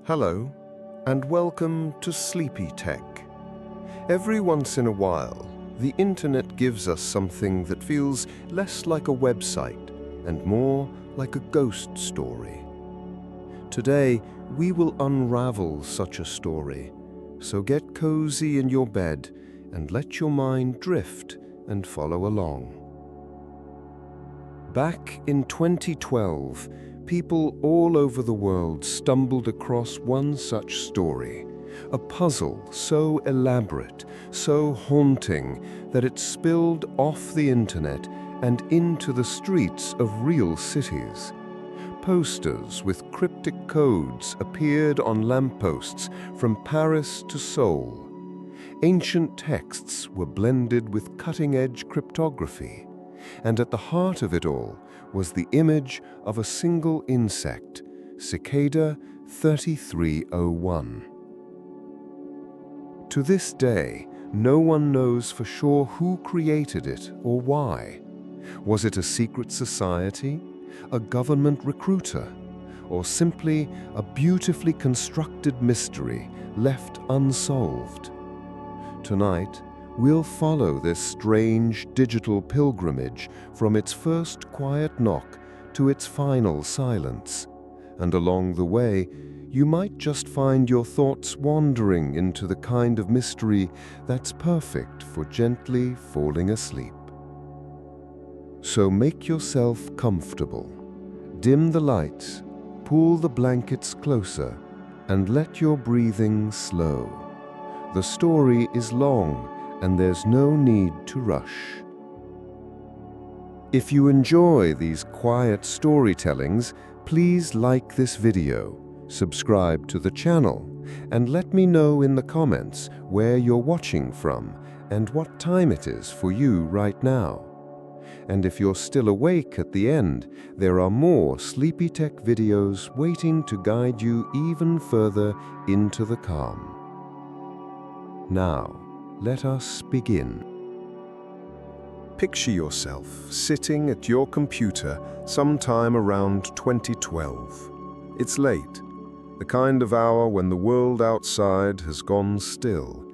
Hello, and welcome to sleepyTech. Every once in a while, the internet gives us something that feels less like a website and more like a ghost story. Today, we will unravel such a story, so get cozy in your bed and let your mind drift and follow along. Back in 2012, people all over the world stumbled across one such story, a puzzle so elaborate, so haunting, that it spilled off the internet and into the streets of real cities. Posters with cryptic codes appeared on lampposts from Paris to Seoul. Ancient texts were blended with cutting-edge cryptography, and at the heart of it all was the image of a single insect, Cicada 3301. To this day, no one knows for sure who created it or why. Was it a secret society, a government recruiter, or simply a beautifully constructed mystery left unsolved? Tonight, we'll follow this strange digital pilgrimage from its first quiet knock to its final silence. And along the way, you might just find your thoughts wandering into the kind of mystery that's perfect for gently falling asleep. So make yourself comfortable, dim the lights, pull the blankets closer, and let your breathing slow. The story is long, and there's no need to rush. If you enjoy these quiet storytellings, please like this video, subscribe to the channel, and let me know in the comments where you're watching from and what time it is for you right now. And if you're still awake at the end, there are more sleepyTech videos waiting to guide you even further into the calm. Now, let us begin. Picture yourself sitting at your computer sometime around 2012. It's late, the kind of hour when the world outside has gone still,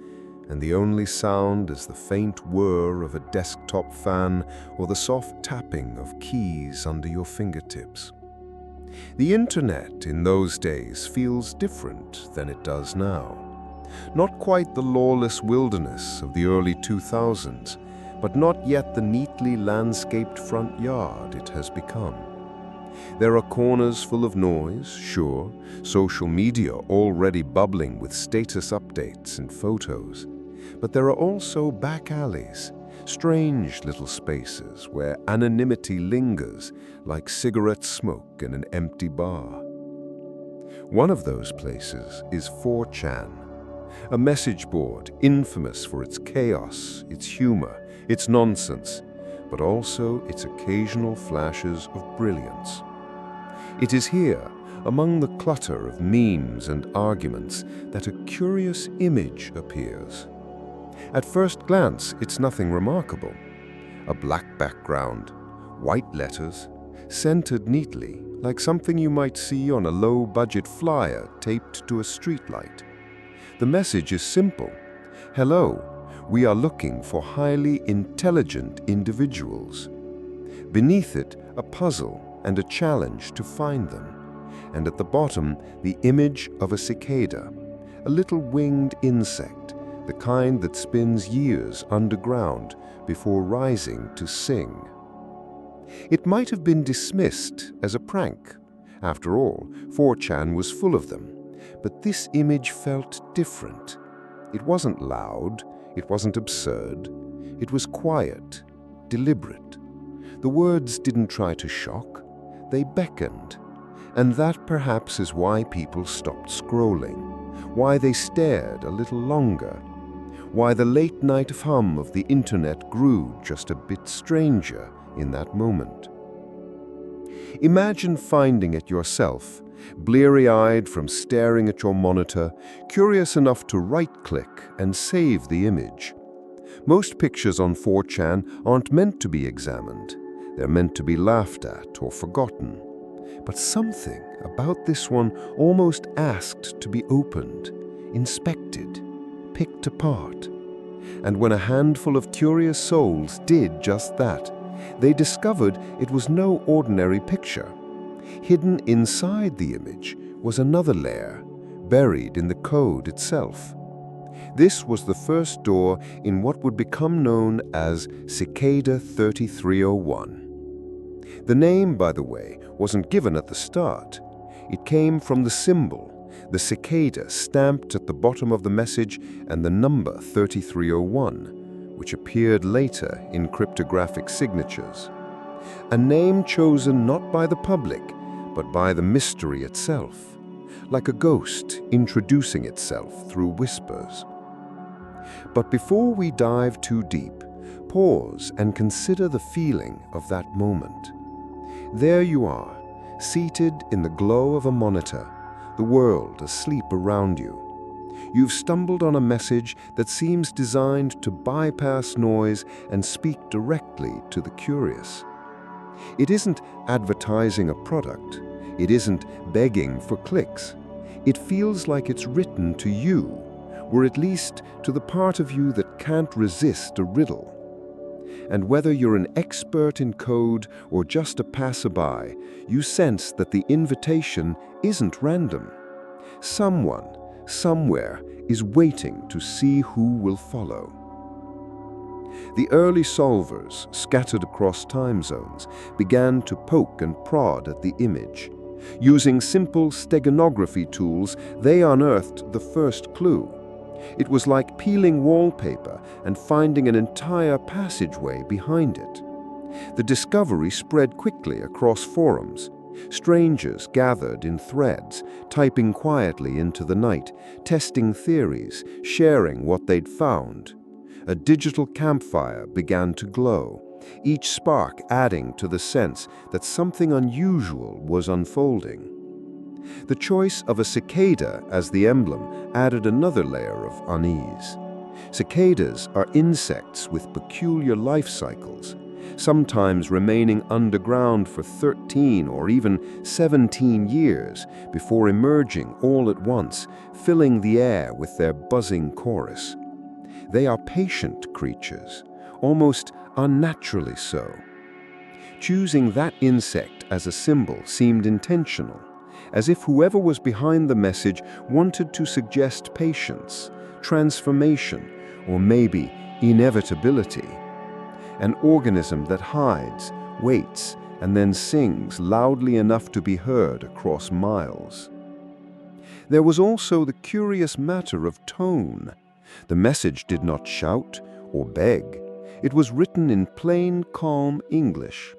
and the only sound is the faint whir of a desktop fan or the soft tapping of keys under your fingertips. The internet in those days feels different than it does now. Not quite the lawless wilderness of the early 2000s, but not yet the neatly landscaped front yard it has become. There are corners full of noise, sure, social media already bubbling with status updates and photos, but there are also back alleys, strange little spaces where anonymity lingers like cigarette smoke in an empty bar. One of those places is 4chan, a message board infamous for its chaos, its humor, its nonsense, but also its occasional flashes of brilliance. It is here, among the clutter of memes and arguments, that a curious image appears. At first glance, it's nothing remarkable. A black background, white letters, centered neatly, like something you might see on a low-budget flyer taped to a streetlight. The message is simple. Hello, we are looking for highly intelligent individuals. Beneath it, a puzzle and a challenge to find them. And at the bottom, the image of a cicada, a little winged insect, the kind that spends years underground before rising to sing. It might have been dismissed as a prank. After all, 4chan was full of them. But this image felt different. It wasn't loud, it wasn't absurd. It was quiet, deliberate. The words didn't try to shock, they beckoned. And that perhaps is why people stopped scrolling, why they stared a little longer, why the late-night hum of the internet grew just a bit stranger in that moment. Imagine finding it yourself, bleary-eyed from staring at your monitor, curious enough to right-click and save the image. Most pictures on 4chan aren't meant to be examined. They're meant to be laughed at or forgotten. But something about this one almost asked to be opened, inspected, picked apart. And when a handful of curious souls did just that, they discovered it was no ordinary picture. Hidden inside the image was another layer, buried in the code itself. This was the first door in what would become known as Cicada 3301. The name, by the way, wasn't given at the start. It came from the symbol, the cicada stamped at the bottom of the message, and the number 3301, which appeared later in cryptographic signatures. A name chosen not by the public, but by the mystery itself, like a ghost introducing itself through whispers. But before we dive too deep, pause and consider the feeling of that moment. There you are, seated in the glow of a monitor, the world asleep around you. You've stumbled on a message that seems designed to bypass noise and speak directly to the curious. It isn't advertising a product. It isn't begging for clicks. It feels like it's written to you, or at least to the part of you that can't resist a riddle. And whether you're an expert in code or just a passerby, you sense that the invitation isn't random. Someone, somewhere, is waiting to see who will follow. The early solvers, scattered across time zones, began to poke and prod at the image. Using simple steganography tools, they unearthed the first clue. It was like peeling wallpaper and finding an entire passageway behind it. The discovery spread quickly across forums. Strangers gathered in threads, typing quietly into the night, testing theories, sharing what they'd found. A digital campfire began to glow, each spark adding to the sense that something unusual was unfolding. The choice of a cicada as the emblem added another layer of unease. Cicadas are insects with peculiar life cycles, sometimes remaining underground for 13 or even 17 years before emerging all at once, filling the air with their buzzing chorus. They are patient creatures, almost unnaturally so. Choosing that insect as a symbol seemed intentional, as if whoever was behind the message wanted to suggest patience, transformation, or maybe inevitability. An organism that hides, waits, and then sings loudly enough to be heard across miles. There was also the curious matter of tone. The message did not shout or beg. It was written in plain, calm English,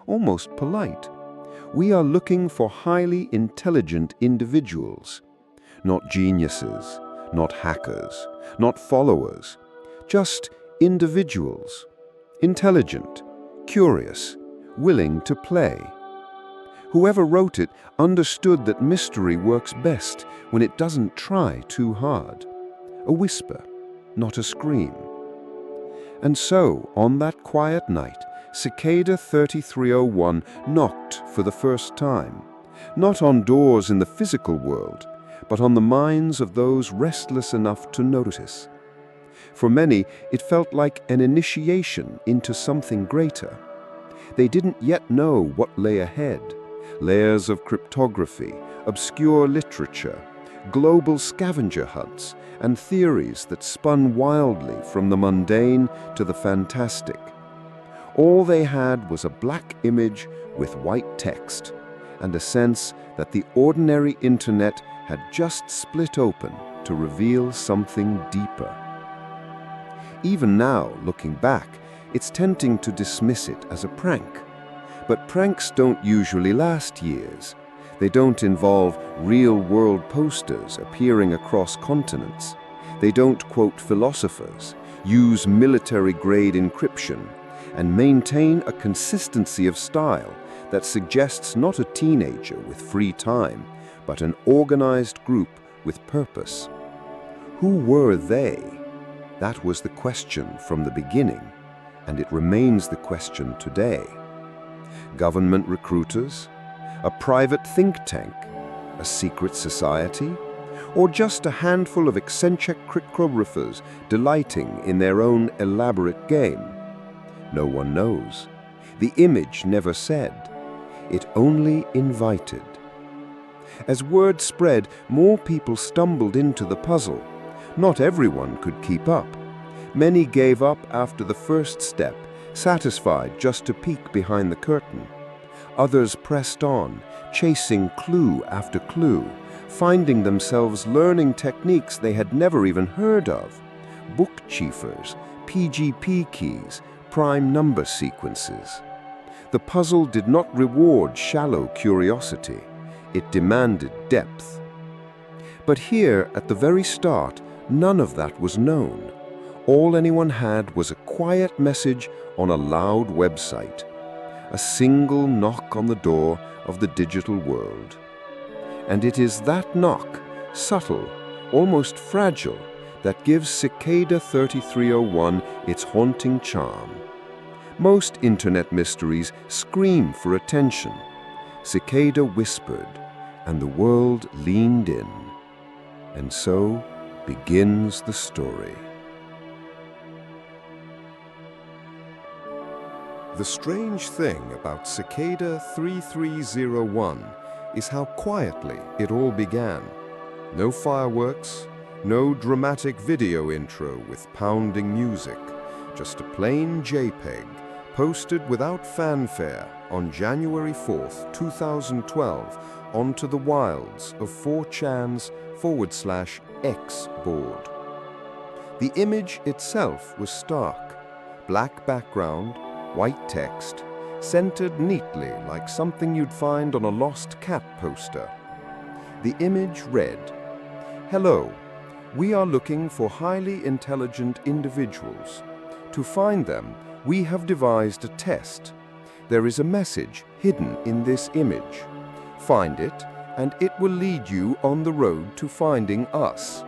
almost polite. We are looking for highly intelligent individuals, not geniuses, not hackers, not followers, just individuals, intelligent, curious, willing to play. Whoever wrote it understood that mystery works best when it doesn't try too hard. A whisper, not a scream. And so, on that quiet night, Cicada 3301 knocked for the first time, not on doors in the physical world, but on the minds of those restless enough to notice. For many, it felt like an initiation into something greater. They didn't yet know what lay ahead. Layers of cryptography, obscure literature, global scavenger hunts, and theories that spun wildly from the mundane to the fantastic. All they had was a black image with white text, and a sense that the ordinary internet had just split open to reveal something deeper. Even now, looking back, it's tempting to dismiss it as a prank. But pranks don't usually last years. They don't involve real-world posters appearing across continents. They don't quote philosophers, use military-grade encryption, and maintain a consistency of style that suggests not a teenager with free time, but an organized group with purpose. Who were they? That was the question from the beginning, and it remains the question today. Government recruiters? A private think tank? A secret society? Or just a handful of eccentric cryptographers delighting in their own elaborate game? No one knows. The image never said. It only invited. As word spread, more people stumbled into the puzzle. Not everyone could keep up. Many gave up after the first step, satisfied just to peek behind the curtain. Others pressed on, chasing clue after clue, finding themselves learning techniques they had never even heard of. Book chiffers, PGP keys, prime number sequences. The puzzle did not reward shallow curiosity. It demanded depth. But here, at the very start, none of that was known. All anyone had was a quiet message on a loud website. A single knock on the door of the digital world. And it is that knock, subtle, almost fragile, that gives Cicada 3301 its haunting charm. Most internet mysteries scream for attention. Cicada whispered, and the world leaned in. And so begins the story. The strange thing about Cicada 3301 is how quietly it all began. No fireworks, no dramatic video intro with pounding music, just a plain JPEG posted without fanfare on January 4th, 2012 onto the wilds of 4chan's /X board. The image itself was stark, black background, white text, centered neatly like something you'd find on a lost cat poster. The image read, "Hello, we are looking for highly intelligent individuals. To find them, we have devised a test. There is a message hidden in this image. Find it, and it will lead you on the road to finding us."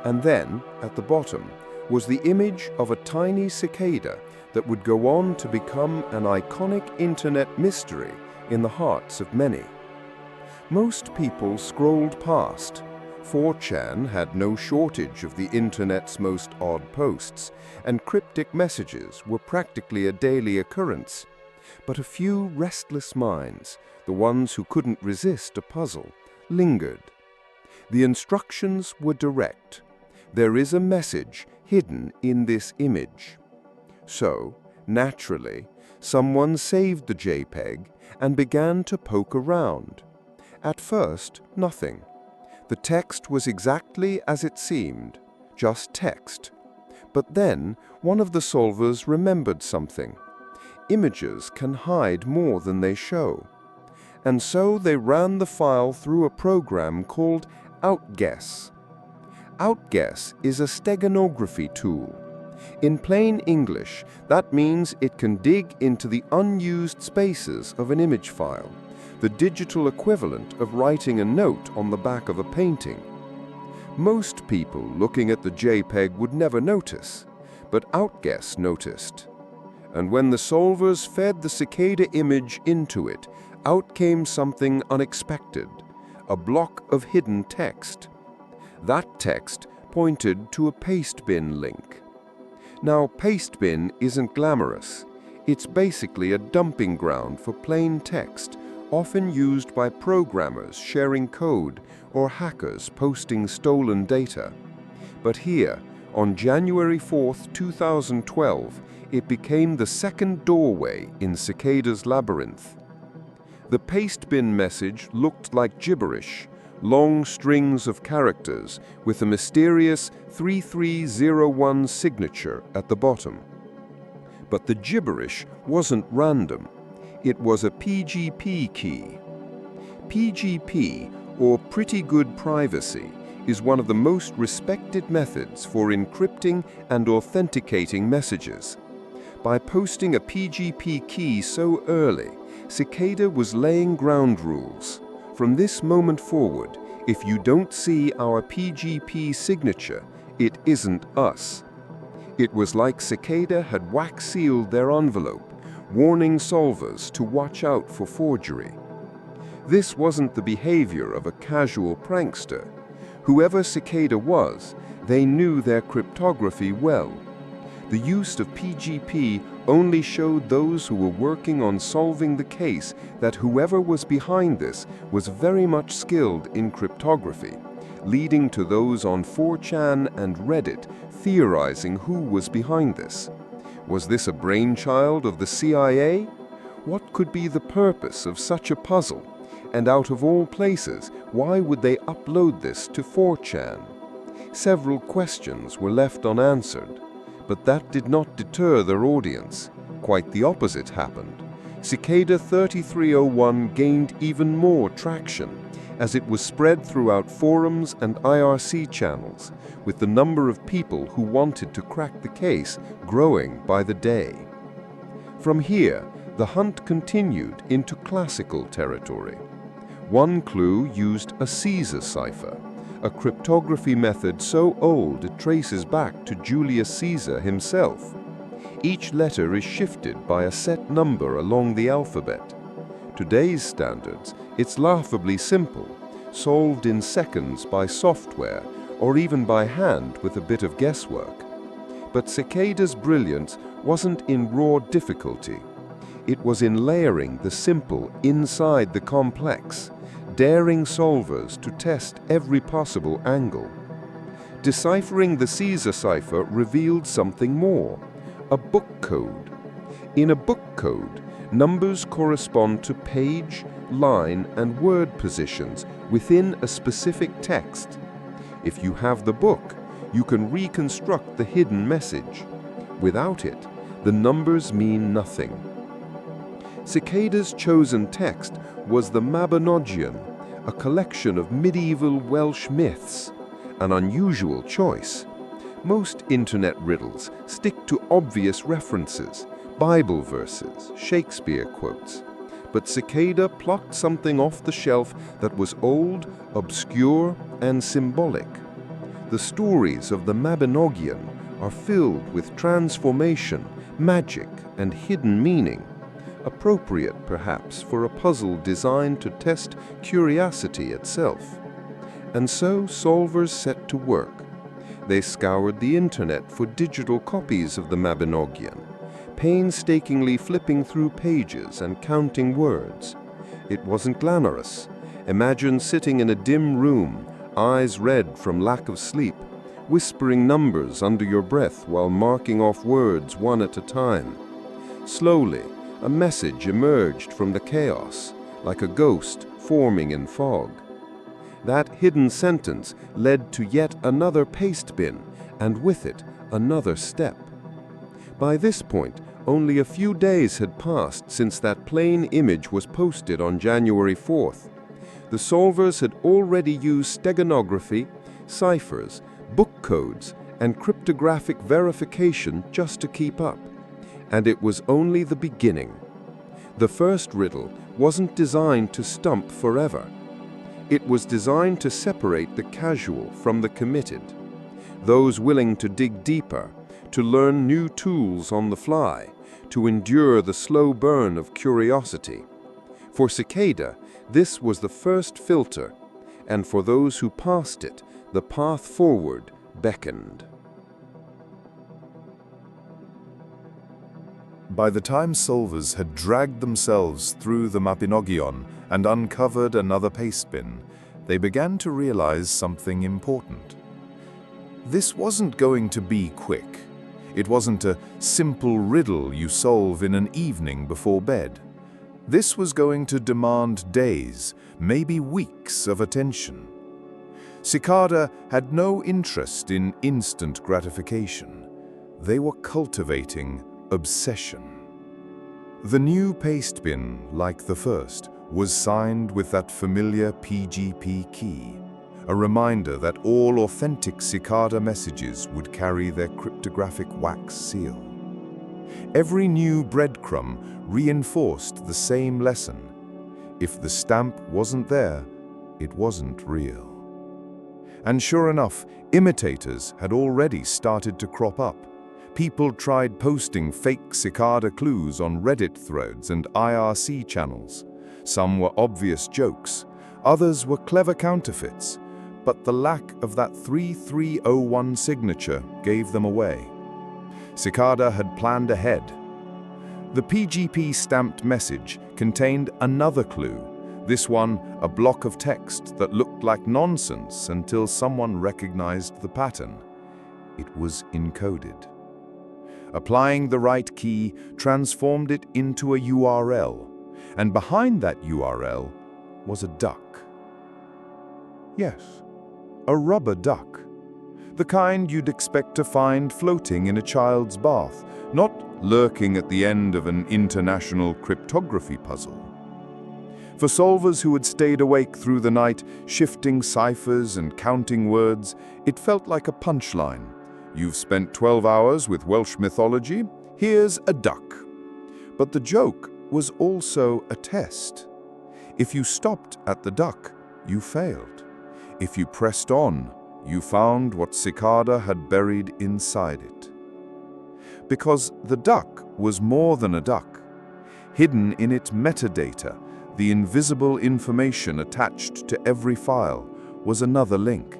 And then, at the bottom, was the image of a tiny cicada that would go on to become an iconic internet mystery in the hearts of many. Most people scrolled past. 4chan had no shortage of the internet's most odd posts, and cryptic messages were practically a daily occurrence. But a few restless minds, the ones who couldn't resist a puzzle, lingered. The instructions were direct. There is a message hidden in this image. So, naturally, someone saved the JPEG and began to poke around. At first, nothing. The text was exactly as it seemed, just text. But then, one of the solvers remembered something. Images can hide more than they show. And so they ran the file through a program called Outguess. Outguess is a steganography tool. In plain English, that means it can dig into the unused spaces of an image file, the digital equivalent of writing a note on the back of a painting. Most people looking at the JPEG would never notice, but Outguess noticed. And when the solvers fed the cicada image into it, out came something unexpected, a block of hidden text. That text pointed to a pastebin link. Now, pastebin isn't glamorous. It's basically a dumping ground for plain text, often used by programmers sharing code or hackers posting stolen data. But here, on January 4th, 2012, it became the second doorway in Cicada's labyrinth. The pastebin message looked like gibberish, long strings of characters with a mysterious 3301 signature at the bottom. But the gibberish wasn't random. It was a PGP key. PGP, or Pretty Good Privacy, is one of the most respected methods for encrypting and authenticating messages. By posting a PGP key so early, Cicada was laying ground rules. From this moment forward, if you don't see our PGP signature, it isn't us. It was like Cicada had wax-sealed their envelope, warning solvers to watch out for forgery. This wasn't the behavior of a casual prankster. Whoever Cicada was, they knew their cryptography well. The use of PGP only showed those who were working on solving the case that whoever was behind this was very much skilled in cryptography, leading to those on 4chan and Reddit theorizing who was behind this. Was this a brainchild of the CIA? What could be the purpose of such a puzzle? And out of all places, why would they upload this to 4chan? Several questions were left unanswered, but that did not deter their audience. Quite the opposite happened. Cicada 3301 gained even more traction as it was spread throughout forums and IRC channels, with the number of people who wanted to crack the case growing by the day. From here, the hunt continued into classical territory. One clue used a Caesar cipher, a cryptography method so old it traces back to Julius Caesar himself. Each letter is shifted by a set number along the alphabet. Today's standards, it's laughably simple, solved in seconds by software or even by hand with a bit of guesswork. But Cicada's brilliance wasn't in raw difficulty. It was in layering the simple inside the complex, daring solvers to test every possible angle. Deciphering the Caesar cipher revealed something more, a book code. In a book code, numbers correspond to page, line, and word positions within a specific text. If you have the book, you can reconstruct the hidden message. Without it, the numbers mean nothing. Cicada's chosen text was the Mabinogion, a collection of medieval Welsh myths, an unusual choice. Most internet riddles stick to obvious references, Bible verses, Shakespeare quotes. But Cicada plucked something off the shelf that was old, obscure, and symbolic. The stories of the Mabinogion are filled with transformation, magic, and hidden meaning, appropriate perhaps for a puzzle designed to test curiosity itself. And so solvers set to work. They scoured the internet for digital copies of the Mabinogion, painstakingly flipping through pages and counting words. It wasn't glamorous. Imagine sitting in a dim room, eyes red from lack of sleep, whispering numbers under your breath while marking off words one at a time. Slowly, a message emerged from the chaos, like a ghost forming in fog. That hidden sentence led to yet another paste bin, and with it, another step. By this point, only a few days had passed since that plain image was posted on January 4th. The solvers had already used steganography, ciphers, book codes, and cryptographic verification just to keep up. And it was only the beginning. The first riddle wasn't designed to stump forever. It was designed to separate the casual from the committed, those willing to dig deeper, to learn new tools on the fly, to endure the slow burn of curiosity. For Cicada, this was the first filter, and for those who passed it, the path forward beckoned. By the time solvers had dragged themselves through the Mabinogion and uncovered another paste bin, they began to realize something important. This wasn't going to be quick. It wasn't a simple riddle you solve in an evening before bed. This was going to demand days, maybe weeks of attention. Cicada had no interest in instant gratification. They were cultivating obsession. The new paste bin, like the first, was signed with that familiar PGP key, a reminder that all authentic Cicada messages would carry their cryptographic wax seal. Every new breadcrumb reinforced the same lesson. If the stamp wasn't there, it wasn't real. And sure enough, imitators had already started to crop up. People tried posting fake Cicada clues on Reddit threads and IRC channels. Some were obvious jokes, others were clever counterfeits, but the lack of that 3301 signature gave them away. Cicada had planned ahead. The PGP-stamped message contained another clue, this one a block of text that looked like nonsense until someone recognized the pattern. It was encoded. Applying the right key transformed it into a URL, and behind that URL was a duck. Yes, a rubber duck. The kind you'd expect to find floating in a child's bath, not lurking at the end of an international cryptography puzzle. For solvers who had stayed awake through the night, shifting ciphers and counting words, it felt like a punchline. You've spent 12 hours with Welsh mythology, here's a duck. But the joke was also a test. If you stopped at the duck, you failed. If you pressed on, you found what Cicada had buried inside it. Because the duck was more than a duck. Hidden in its metadata, the invisible information attached to every file, was another link.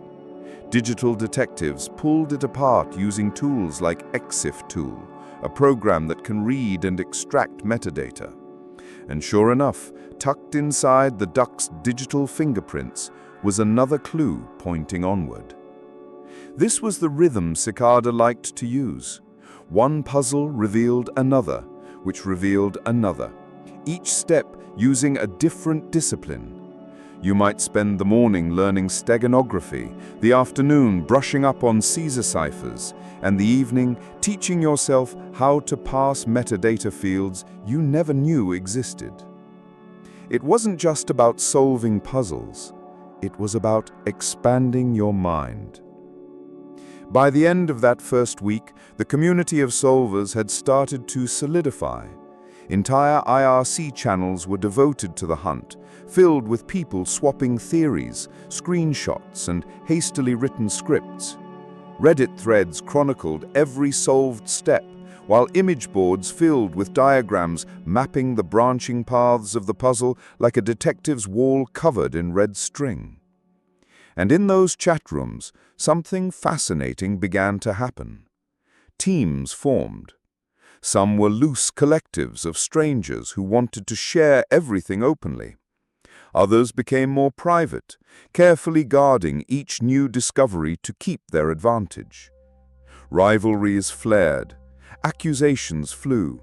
Digital detectives pulled it apart using tools like EXIF tool, a program that can read and extract metadata. And sure enough, tucked inside the duck's digital fingerprints was another clue pointing onward. This was the rhythm Cicada liked to use. One puzzle revealed another, which revealed another, each step using a different discipline. You might spend the morning learning steganography, the afternoon brushing up on Caesar ciphers, and the evening teaching yourself how to parse metadata fields you never knew existed. It wasn't just about solving puzzles, it was about expanding your mind. By the end of that first week, the community of solvers had started to solidify. Entire IRC channels were devoted to the hunt, filled with people swapping theories, screenshots, and hastily written scripts. Reddit threads chronicled every solved step, while image boards filled with diagrams mapping the branching paths of the puzzle like a detective's wall covered in red string. And in those chat rooms, something fascinating began to happen. Teams formed. Some were loose collectives of strangers who wanted to share everything openly. Others became more private, carefully guarding each new discovery to keep their advantage. Rivalries flared. Accusations flew.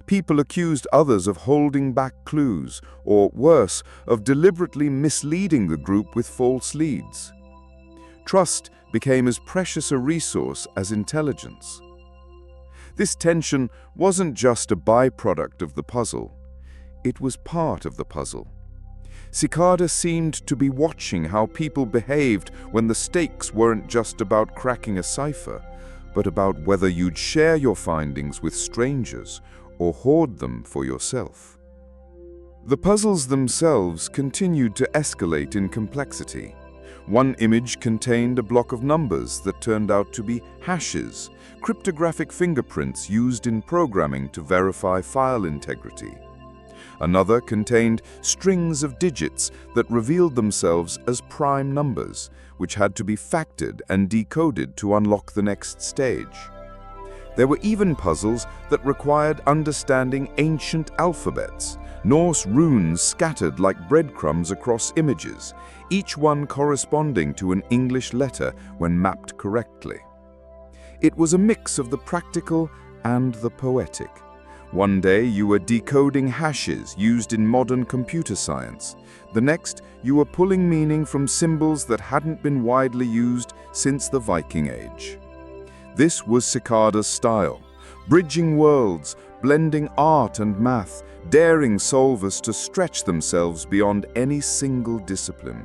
People accused others of holding back clues, or worse, of deliberately misleading the group with false leads. Trust became as precious a resource as intelligence. This tension wasn't just a byproduct of the puzzle. It was part of the puzzle. Cicada seemed to be watching how people behaved when the stakes weren't just about cracking a cipher, but about whether you'd share your findings with strangers or hoard them for yourself. The puzzles themselves continued to escalate in complexity. One image contained a block of numbers that turned out to be hashes, cryptographic fingerprints used in programming to verify file integrity. Another contained strings of digits that revealed themselves as prime numbers, which had to be factored and decoded to unlock the next stage. There were even puzzles that required understanding ancient alphabets, Norse runes scattered like breadcrumbs across images, each one corresponding to an English letter when mapped correctly. It was a mix of the practical and the poetic. One day you were decoding hashes used in modern computer science. The next, you were pulling meaning from symbols that hadn't been widely used since the Viking Age. This was Cicada's style, bridging worlds, blending art and math, daring solvers to stretch themselves beyond any single discipline.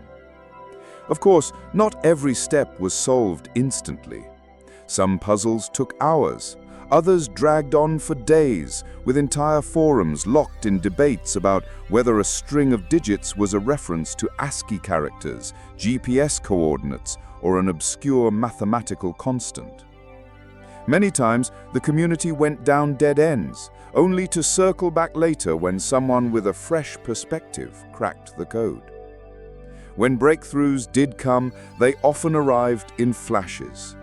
Of course, not every step was solved instantly. Some puzzles took hours, others dragged on for days, with entire forums locked in debates about whether a string of digits was a reference to ASCII characters, GPS coordinates, or an obscure mathematical constant. Many times, the community went down dead ends, only to circle back later when someone with a fresh perspective cracked the code. When breakthroughs did come, they often arrived in flashes.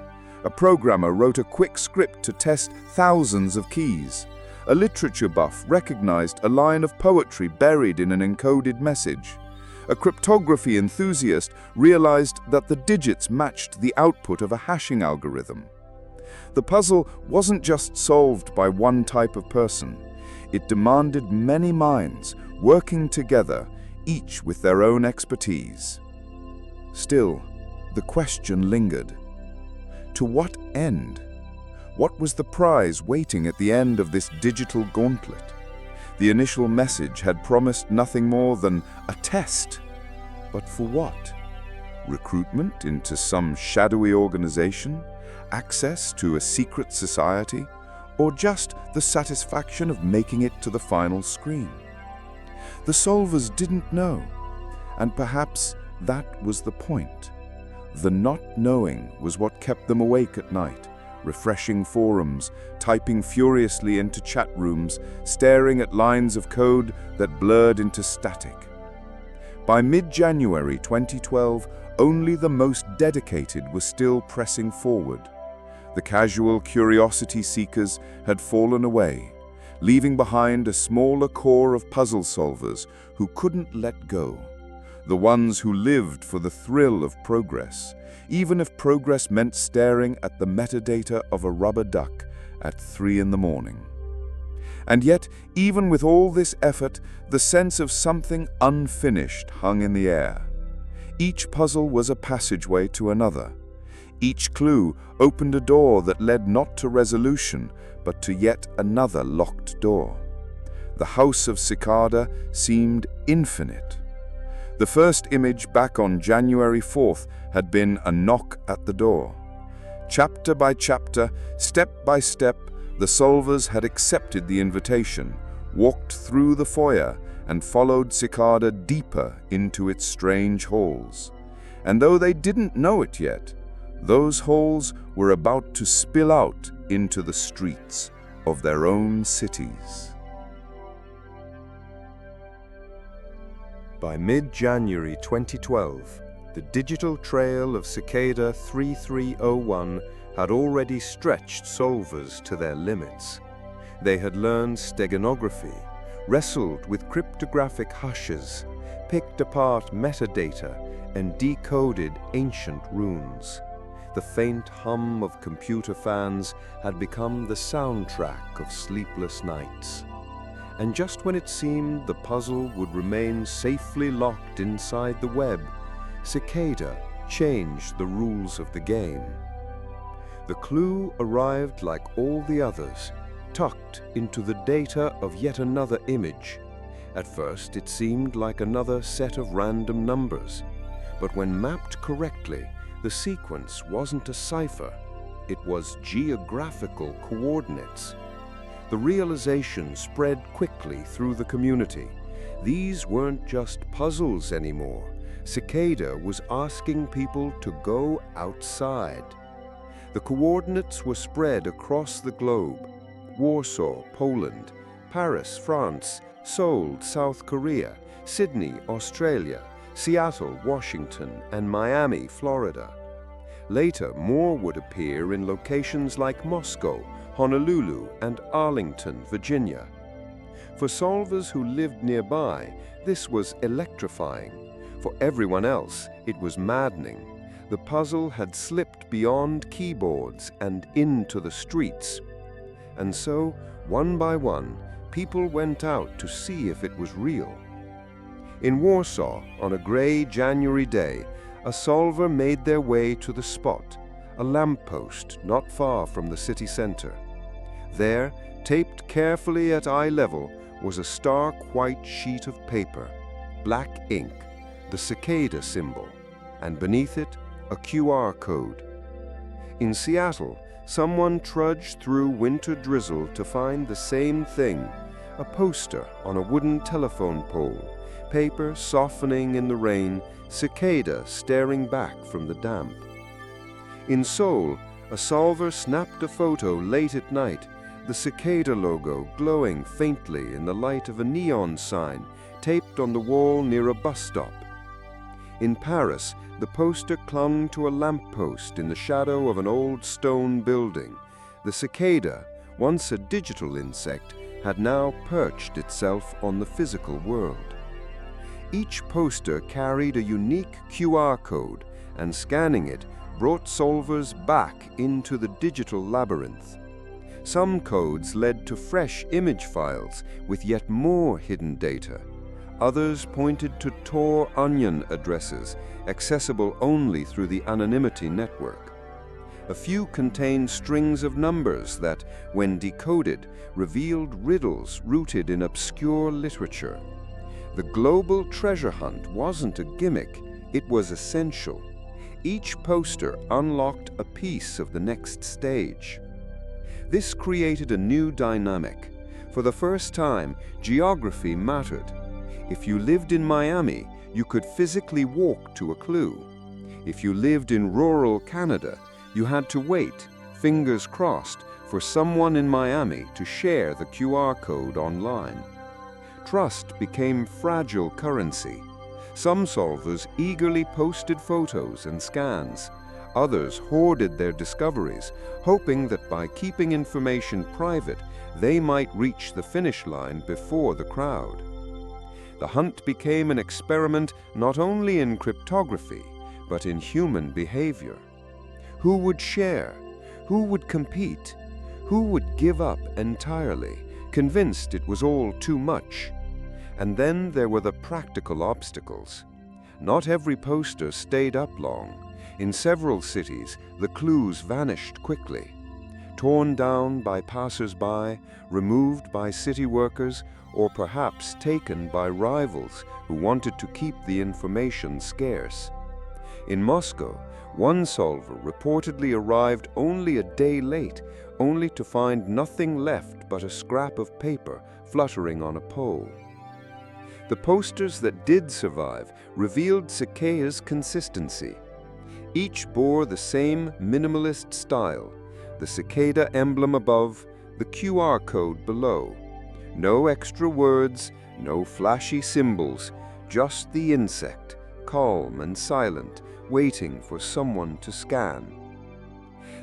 A programmer wrote a quick script to test thousands of keys. A literature buff recognized a line of poetry buried in an encoded message. A cryptography enthusiast realized that the digits matched the output of a hashing algorithm. The puzzle wasn't just solved by one type of person. It demanded many minds working together, each with their own expertise. Still, the question lingered. To what end? What was the prize waiting at the end of this digital gauntlet? The initial message had promised nothing more than a test. But for what? Recruitment into some shadowy organization? Access to a secret society? Or just the satisfaction of making it to the final screen? The solvers didn't know, and perhaps that was the point. The not knowing was what kept them awake at night, refreshing forums, typing furiously into chat rooms, staring at lines of code that blurred into static. By mid-January 2012, only the most dedicated were still pressing forward. The casual curiosity seekers had fallen away, leaving behind a smaller core of puzzle solvers who couldn't let go. The ones who lived for the thrill of progress, even if progress meant staring at the metadata of a rubber duck at 3 in the morning. And yet, even with all this effort, the sense of something unfinished hung in the air. Each puzzle was a passageway to another. Each clue opened a door that led not to resolution, but to yet another locked door. The house of Cicada seemed infinite. The first image back on January 4th had been a knock at the door. Chapter by chapter, step by step, the solvers had accepted the invitation, walked through the foyer, and followed Cicada deeper into its strange halls. And though they didn't know it yet, those halls were about to spill out into the streets of their own cities. By mid-January 2012, the digital trail of Cicada 3301 had already stretched solvers to their limits. They had learned steganography, wrestled with cryptographic hashes, picked apart metadata, and decoded ancient runes. The faint hum of computer fans had become the soundtrack of sleepless nights. And just when it seemed the puzzle would remain safely locked inside the web, Cicada changed the rules of the game. The clue arrived like all the others, tucked into the data of yet another image. At first, it seemed like another set of random numbers, but when mapped correctly, the sequence wasn't a cipher, it was geographical coordinates. The realization spread quickly through the community. These weren't just puzzles anymore. Cicada was asking people to go outside. The coordinates were spread across the globe: Warsaw, Poland; Paris, France; Seoul, South Korea; Sydney, Australia; Seattle, Washington; and Miami, Florida. Later, more would appear in locations like Moscow, Honolulu, and Arlington, Virginia. For solvers who lived nearby, this was electrifying. For everyone else, it was maddening. The puzzle had slipped beyond keyboards and into the streets. And so, one by one, people went out to see if it was real. In Warsaw, on a gray January day, a solver made their way to the spot, a lamppost not far from the city center. There, taped carefully at eye level, was a stark white sheet of paper, black ink, the cicada symbol, and beneath it, a QR code. In Seattle, someone trudged through winter drizzle to find the same thing, a poster on a wooden telephone pole, paper softening in the rain, cicada staring back from the damp. In Seoul, A solver snapped a photo late at night, the Cicada logo glowing faintly in the light of a neon sign taped on the wall near a bus stop. In Paris, the poster clung to a lamppost in the shadow of an old stone building. The cicada, once a digital insect, had now perched itself on the physical world. Each poster carried a unique QR code, and scanning it brought solvers back into the digital labyrinth. Some codes led to fresh image files with yet more hidden data. Others pointed to Tor onion addresses, accessible only through the anonymity network. A few contained strings of numbers that, when decoded, revealed riddles rooted in obscure literature. The global treasure hunt wasn't a gimmick, it was essential. Each poster unlocked a piece of the next stage. This created a new dynamic. For the first time, geography mattered. If you lived in Miami, you could physically walk to a clue. If you lived in rural Canada, you had to wait, fingers crossed, for someone in Miami to share the QR code online. Trust became fragile currency. Some solvers eagerly posted photos and scans. Others hoarded their discoveries, hoping that by keeping information private, they might reach the finish line before the crowd. The hunt became an experiment not only in cryptography, but in human behavior. Who would share? Who would compete? Who would give up entirely, convinced it was all too much? And then there were the practical obstacles. Not every poster stayed up long. In several cities, the clues vanished quickly. Torn down by passers-by, removed by city workers, or perhaps taken by rivals who wanted to keep the information scarce. In Moscow, one solver reportedly arrived only a day late, only to find nothing left but a scrap of paper fluttering on a pole. The posters that did survive revealed Cicada's consistency. Each bore the same minimalist style, the cicada emblem above, the QR code below. No extra words, no flashy symbols, just the insect, calm and silent, waiting for someone to scan.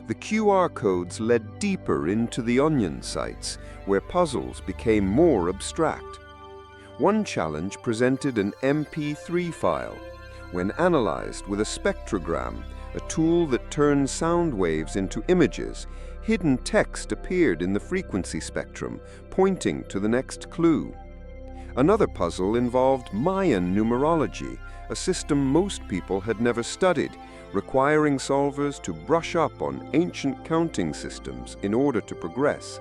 The QR codes led deeper into the onion sites, where puzzles became more abstract. One challenge presented an MP3 file. When analyzed with a spectrogram, a tool that turns sound waves into images, hidden text appeared in the frequency spectrum, pointing to the next clue. Another puzzle involved Mayan numerology, a system most people had never studied, requiring solvers to brush up on ancient counting systems in order to progress.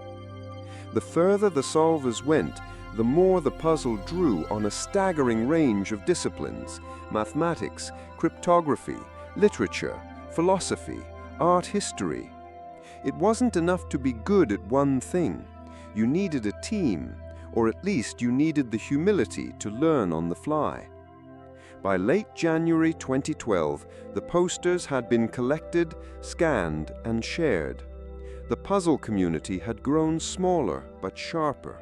The further the solvers went, the more the puzzle drew on a staggering range of disciplines: mathematics, cryptography, literature, philosophy, art history. It wasn't enough to be good at one thing. You needed a team, or at least you needed the humility to learn on the fly. By late January 2012, the posters had been collected, scanned, and shared. The puzzle community had grown smaller but sharper.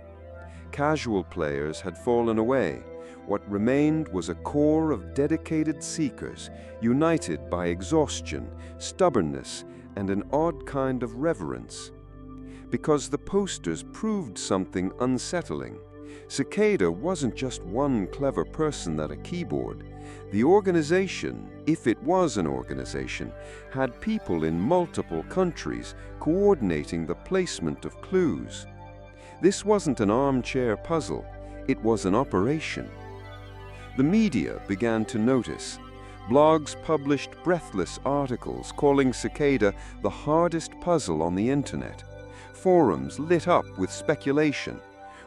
Casual players had fallen away. What remained was a core of dedicated seekers, united by exhaustion, stubbornness, and an odd kind of reverence. Because the posters proved something unsettling. Cicada wasn't just one clever person at a keyboard. The organization, if it was an organization, had people in multiple countries coordinating the placement of clues. This wasn't an armchair puzzle, it was an operation. The media began to notice. Blogs published breathless articles calling Cicada the hardest puzzle on the internet. Forums lit up with speculation.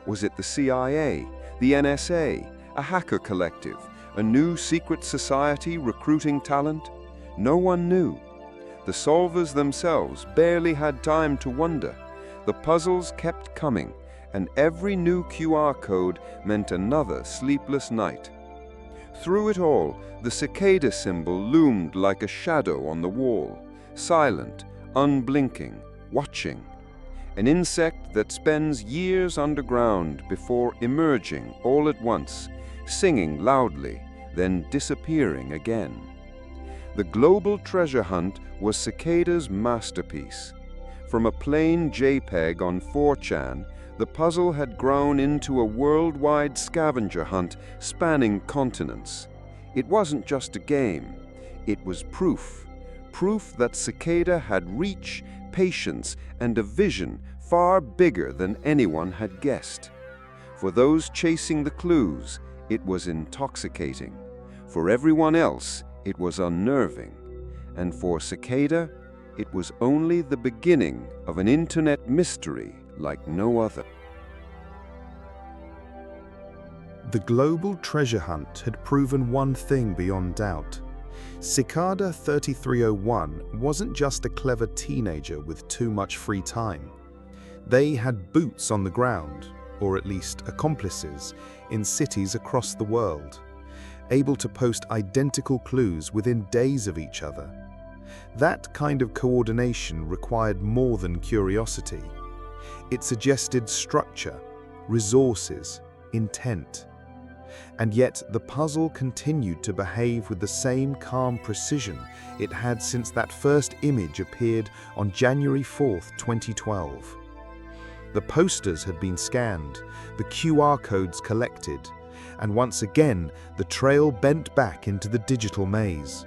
Was it the CIA, the NSA, a hacker collective, a new secret society recruiting talent? No one knew. The solvers themselves barely had time to wonder. The puzzles kept coming, and every new QR code meant another sleepless night. Through it all, the cicada symbol loomed like a shadow on the wall, silent, unblinking, watching. An insect that spends years underground before emerging all at once, singing loudly, then disappearing again. The global treasure hunt was Cicada's masterpiece. From a plain JPEG on 4chan, the puzzle had grown into a worldwide scavenger hunt spanning continents. It wasn't just a game, it was proof that Cicada had reach, patience, and a vision far bigger than anyone had guessed. For those chasing the clues, it was intoxicating. For everyone else, it was unnerving. And for Cicada, it was only the beginning of an internet mystery like no other. The global treasure hunt had proven one thing beyond doubt. Cicada 3301 wasn't just a clever teenager with too much free time. They had boots on the ground, or at least accomplices, in cities across the world, able to post identical clues within days of each other. That kind of coordination required more than curiosity. It suggested structure, resources, intent. And yet the puzzle continued to behave with the same calm precision it had since that first image appeared on January 4th, 2012. The posters had been scanned, the QR codes collected, and once again the trail bent back into the digital maze.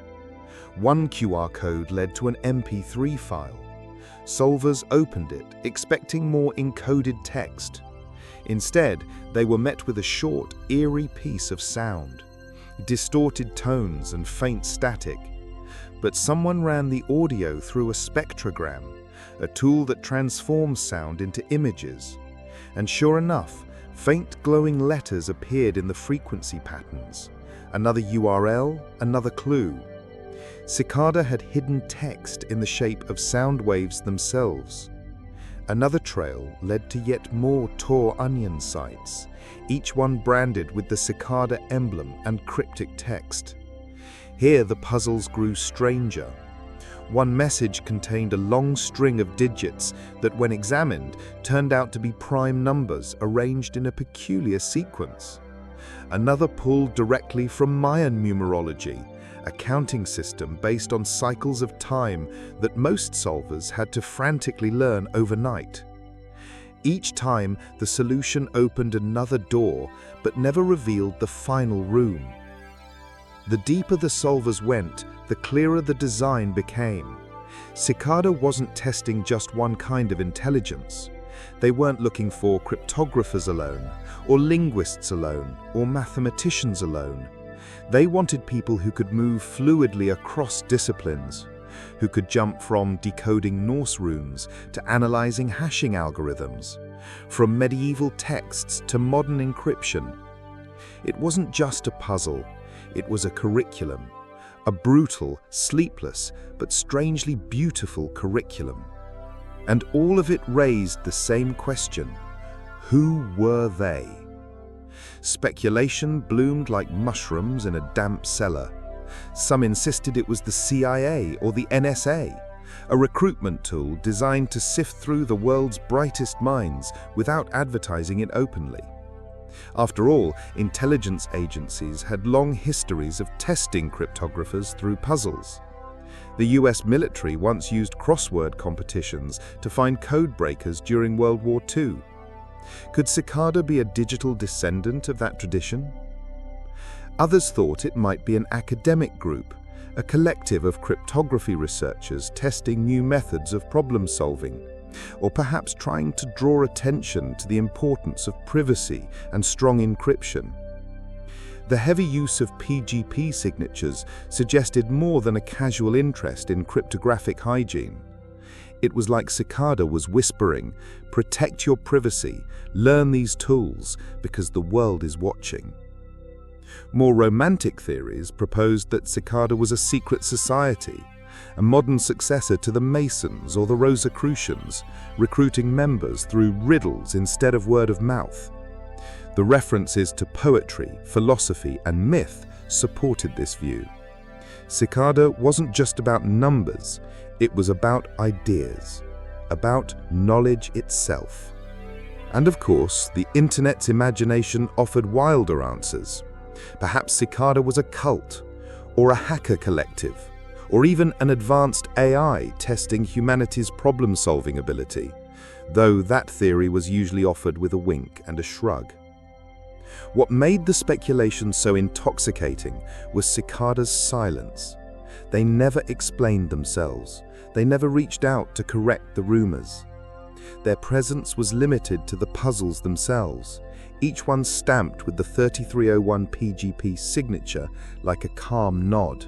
One QR code led to an MP3 file. Solvers opened it, expecting more encoded text. Instead, they were met with a short, eerie piece of sound, distorted tones and faint static. But someone ran the audio through a spectrogram, a tool that transforms sound into images. And sure enough, faint glowing letters appeared in the frequency patterns. Another URL, another clue. Cicada had hidden text in the shape of sound waves themselves. Another trail led to yet more Tor onion sites, each one branded with the Cicada emblem and cryptic text. Here the puzzles grew stranger. One message contained a long string of digits that, when examined, turned out to be prime numbers arranged in a peculiar sequence. Another pulled directly from Mayan numerology, a counting system based on cycles of time that most solvers had to frantically learn overnight. Each time, the solution opened another door, but never revealed the final room. The deeper the solvers went, the clearer the design became. Cicada wasn't testing just one kind of intelligence. They weren't looking for cryptographers alone, or linguists alone, or mathematicians alone. They wanted people who could move fluidly across disciplines, who could jump from decoding Norse runes to analyzing hashing algorithms, from medieval texts to modern encryption. It wasn't just a puzzle, it was a curriculum, a brutal, sleepless, but strangely beautiful curriculum. And all of it raised the same question: who were they? Speculation bloomed like mushrooms in a damp cellar. Some insisted it was the CIA or the NSA, a recruitment tool designed to sift through the world's brightest minds without advertising it openly. After all, intelligence agencies had long histories of testing cryptographers through puzzles. The US military once used crossword competitions to find code breakers during World War II. Could Cicada be a digital descendant of that tradition? Others thought it might be an academic group, a collective of cryptography researchers testing new methods of problem solving, or perhaps trying to draw attention to the importance of privacy and strong encryption. The heavy use of PGP signatures suggested more than a casual interest in cryptographic hygiene. It was like Cicada was whispering, "Protect your privacy, learn these tools, because the world is watching." More romantic theories proposed that Cicada was a secret society, a modern successor to the Masons or the Rosicrucians, recruiting members through riddles instead of word of mouth. The references to poetry, philosophy, and myth supported this view. Cicada wasn't just about numbers, it was about ideas, about knowledge itself. And of course, the internet's imagination offered wilder answers. Perhaps Cicada was a cult, or a hacker collective, or even an advanced AI testing humanity's problem-solving ability, though that theory was usually offered with a wink and a shrug. What made the speculation so intoxicating was Cicada's silence. They never explained themselves. They never reached out to correct the rumors. Their presence was limited to the puzzles themselves, each one stamped with the 3301 PGP signature like a calm nod.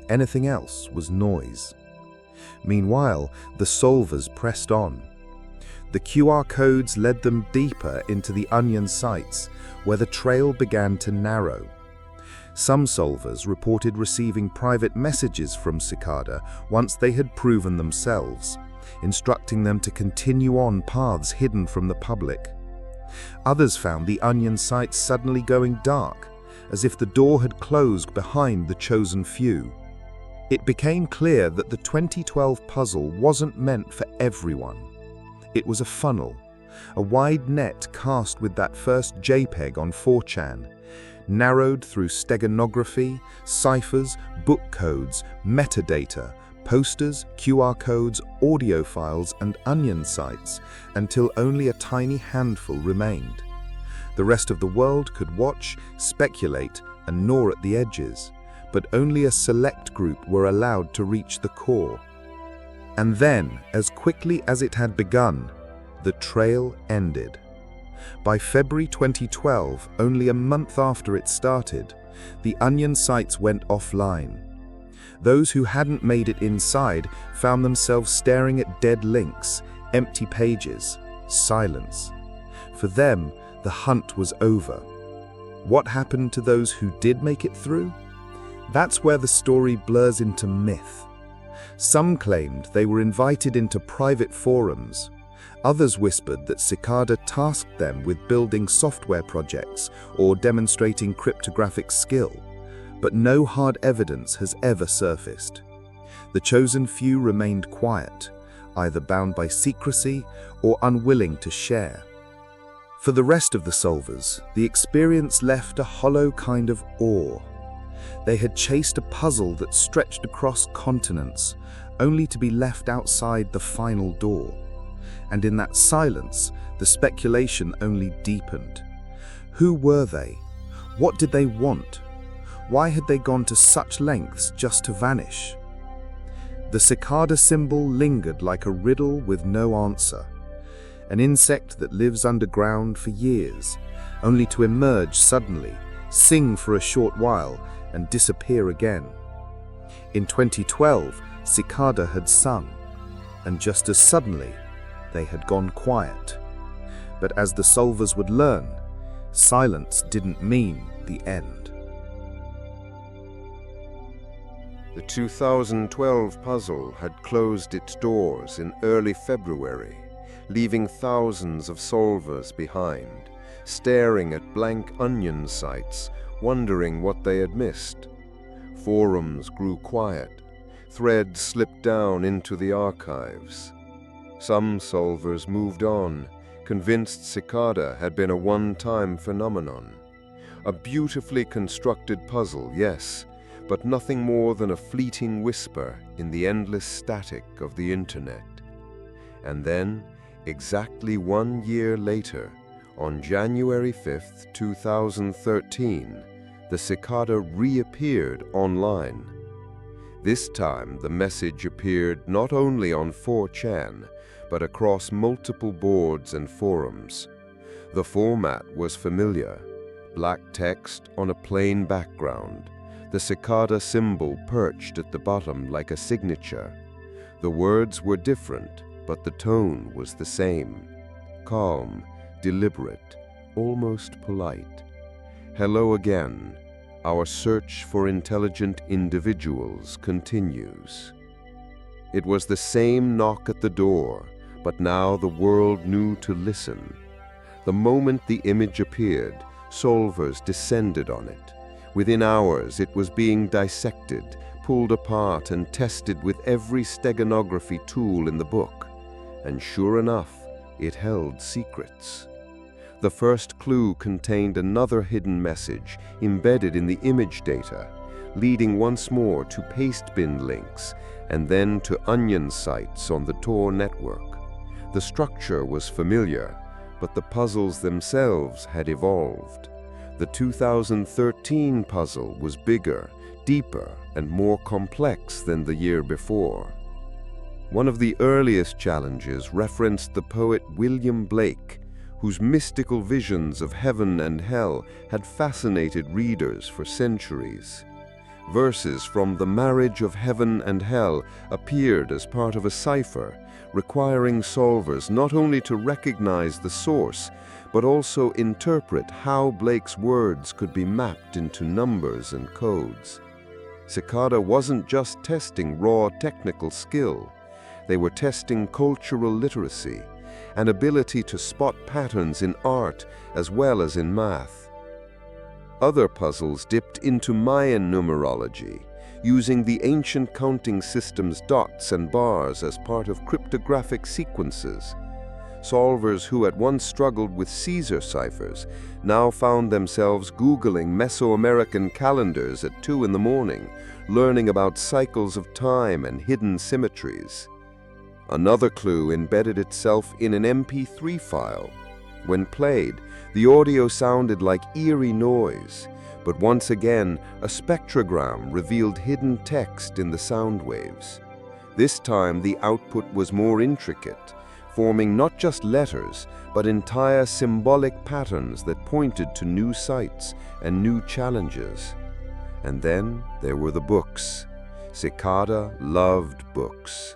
Anything else was noise. Meanwhile, the solvers pressed on. The QR codes led them deeper into the onion sites, where the trail began to narrow. Some solvers reported receiving private messages from Cicada once they had proven themselves, instructing them to continue on paths hidden from the public. Others found the onion sites suddenly going dark, as if the door had closed behind the chosen few. It became clear that the 2012 puzzle wasn't meant for everyone. It was a funnel, a wide net cast with that first JPEG on 4chan, narrowed through steganography, ciphers, book codes, metadata, posters, QR codes, audio files, and onion sites, until only a tiny handful remained. The rest of the world could watch, speculate, and gnaw at the edges, but only a select group were allowed to reach the core. And then, as quickly as it had begun, the trail ended. By February 2012, only a month after it started, the onion sites went offline. Those who hadn't made it inside found themselves staring at dead links, empty pages, silence. For them, the hunt was over. What happened to those who did make it through? That's where the story blurs into myth. Some claimed they were invited into private forums. Others whispered that Cicada tasked them with building software projects or demonstrating cryptographic skill, but no hard evidence has ever surfaced. The chosen few remained quiet, either bound by secrecy or unwilling to share. For the rest of the solvers, the experience left a hollow kind of awe. They had chased a puzzle that stretched across continents, only to be left outside the final door. And in that silence, the speculation only deepened. Who were they? What did they want? Why had they gone to such lengths just to vanish? The cicada symbol lingered like a riddle with no answer. An insect that lives underground for years, only to emerge suddenly, sing for a short while, and disappear again. In 2012, Cicada had sung, and just as suddenly, they had gone quiet. But as the solvers would learn, silence didn't mean the end. The 2012 puzzle had closed its doors in early February, leaving thousands of solvers behind, staring at blank onion sites, wondering what they had missed. Forums grew quiet. Threads slipped down into the archives. Some solvers moved on, convinced Cicada had been a one-time phenomenon. A beautifully constructed puzzle, yes, but nothing more than a fleeting whisper in the endless static of the internet. And then, exactly 1 year later, on January 5th, 2013, the Cicada reappeared online. This time, the message appeared not only on 4chan, but across multiple boards and forums. The format was familiar: black text on a plain background, the cicada symbol perched at the bottom like a signature. The words were different, but the tone was the same: calm, deliberate, almost polite. Hello again. Our search for intelligent individuals continues. It was the same knock at the door, but now the world knew to listen. The moment the image appeared, solvers descended on it. Within hours, it was being dissected, pulled apart and tested with every steganography tool in the book, and sure enough, it held secrets. The first clue contained another hidden message embedded in the image data, leading once more to pastebin links and then to onion sites on the Tor network. The structure was familiar, but the puzzles themselves had evolved. The 2013 puzzle was bigger, deeper, and more complex than the year before. One of the earliest challenges referenced the poet William Blake, whose mystical visions of heaven and hell had fascinated readers for centuries. Verses from The Marriage of Heaven and Hell appeared as part of a cipher, requiring solvers not only to recognize the source, but also interpret how Blake's words could be mapped into numbers and codes. Cicada wasn't just testing raw technical skill. They were testing cultural literacy, an ability to spot patterns in art as well as in math. Other puzzles dipped into Mayan numerology, using the ancient counting system's dots and bars as part of cryptographic sequences. Solvers who had once struggled with Caesar ciphers now found themselves Googling Mesoamerican calendars at 2 in the morning, learning about cycles of time and hidden symmetries. Another clue embedded itself in an MP3 file. When played, the audio sounded like eerie noise, but once again, a spectrogram revealed hidden text in the sound waves. This time, the output was more intricate, forming not just letters, but entire symbolic patterns that pointed to new sites and new challenges. And then there were the books. Cicada loved books.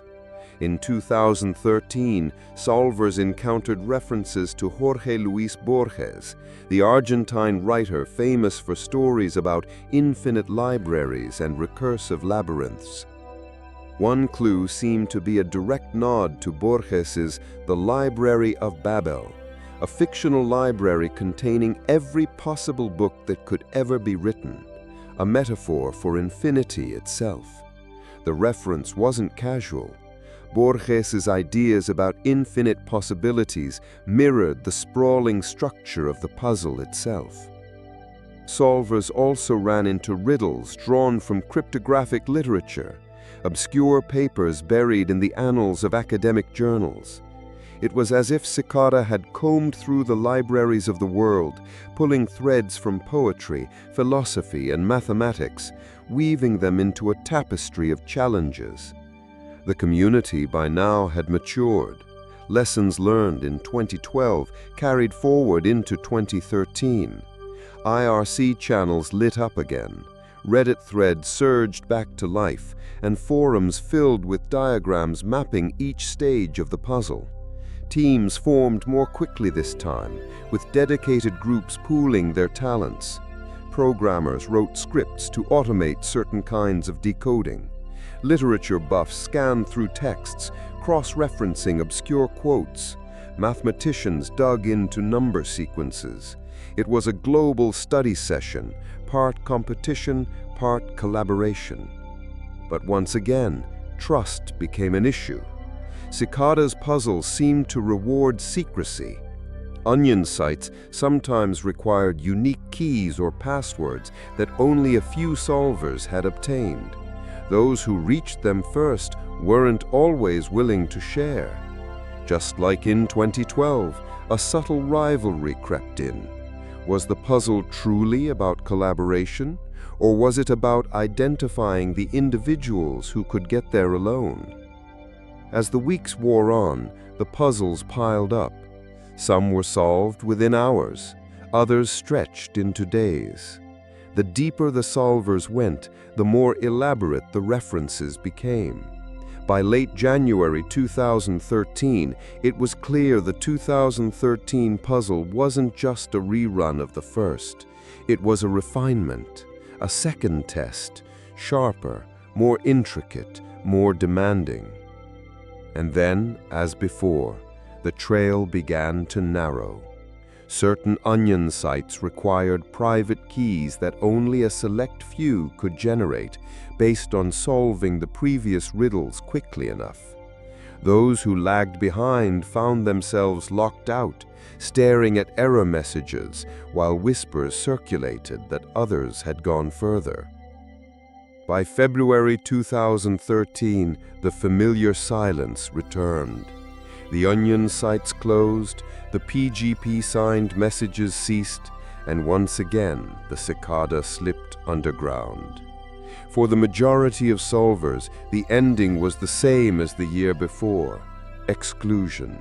In 2013, solvers encountered references to Jorge Luis Borges, the Argentine writer famous for stories about infinite libraries and recursive labyrinths. One clue seemed to be a direct nod to Borges's The Library of Babel, a fictional library containing every possible book that could ever be written, a metaphor for infinity itself. The reference wasn't casual. Borges's ideas about infinite possibilities mirrored the sprawling structure of the puzzle itself. Solvers also ran into riddles drawn from cryptographic literature, obscure papers buried in the annals of academic journals. It was as if Cicada had combed through the libraries of the world, pulling threads from poetry, philosophy, and mathematics, weaving them into a tapestry of challenges. The community by now had matured. Lessons learned in 2012 carried forward into 2013. IRC channels lit up again. Reddit threads surged back to life, and forums filled with diagrams mapping each stage of the puzzle. Teams formed more quickly this time, with dedicated groups pooling their talents. Programmers wrote scripts to automate certain kinds of decoding. Literature buffs scanned through texts, cross-referencing obscure quotes. Mathematicians dug into number sequences. It was a global study session, part competition, part collaboration. But once again, trust became an issue. Cicada's puzzles seemed to reward secrecy. Onion sites sometimes required unique keys or passwords that only a few solvers had obtained. Those who reached them first weren't always willing to share. Just like in 2012, a subtle rivalry crept in. Was the puzzle truly about collaboration, or was it about identifying the individuals who could get there alone? As the weeks wore on, the puzzles piled up. Some were solved within hours, others stretched into days. The deeper the solvers went, the more elaborate the references became. By late January 2013, it was clear the 2013 puzzle wasn't just a rerun of the first. It was a refinement, a second test, sharper, more intricate, more demanding. And then, as before, the trail began to narrow. Certain onion sites required private keys that only a select few could generate based on solving the previous riddles quickly enough. Those who lagged behind found themselves locked out, staring at error messages while whispers circulated that others had gone further. By February 2013, the familiar silence returned. The onion sites closed, the PGP-signed messages ceased, and once again the Cicada slipped underground. For the majority of solvers, the ending was the same as the year before: exclusion.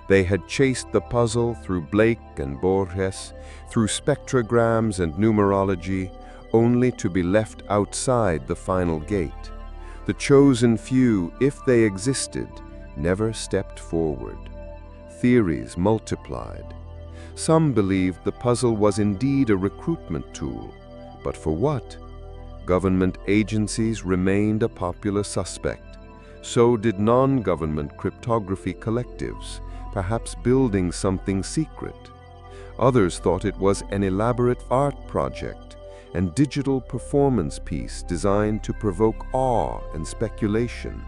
They had chased the puzzle through Blake and Borges, through spectrograms and numerology, only to be left outside the final gate. The chosen few, if they existed, never stepped forward. Theories multiplied. Some believed the puzzle was indeed a recruitment tool, but for what? Government agencies remained a popular suspect. So did non-government cryptography collectives, perhaps building something secret. Others thought it was an elaborate art project and digital performance piece designed to provoke awe and speculation.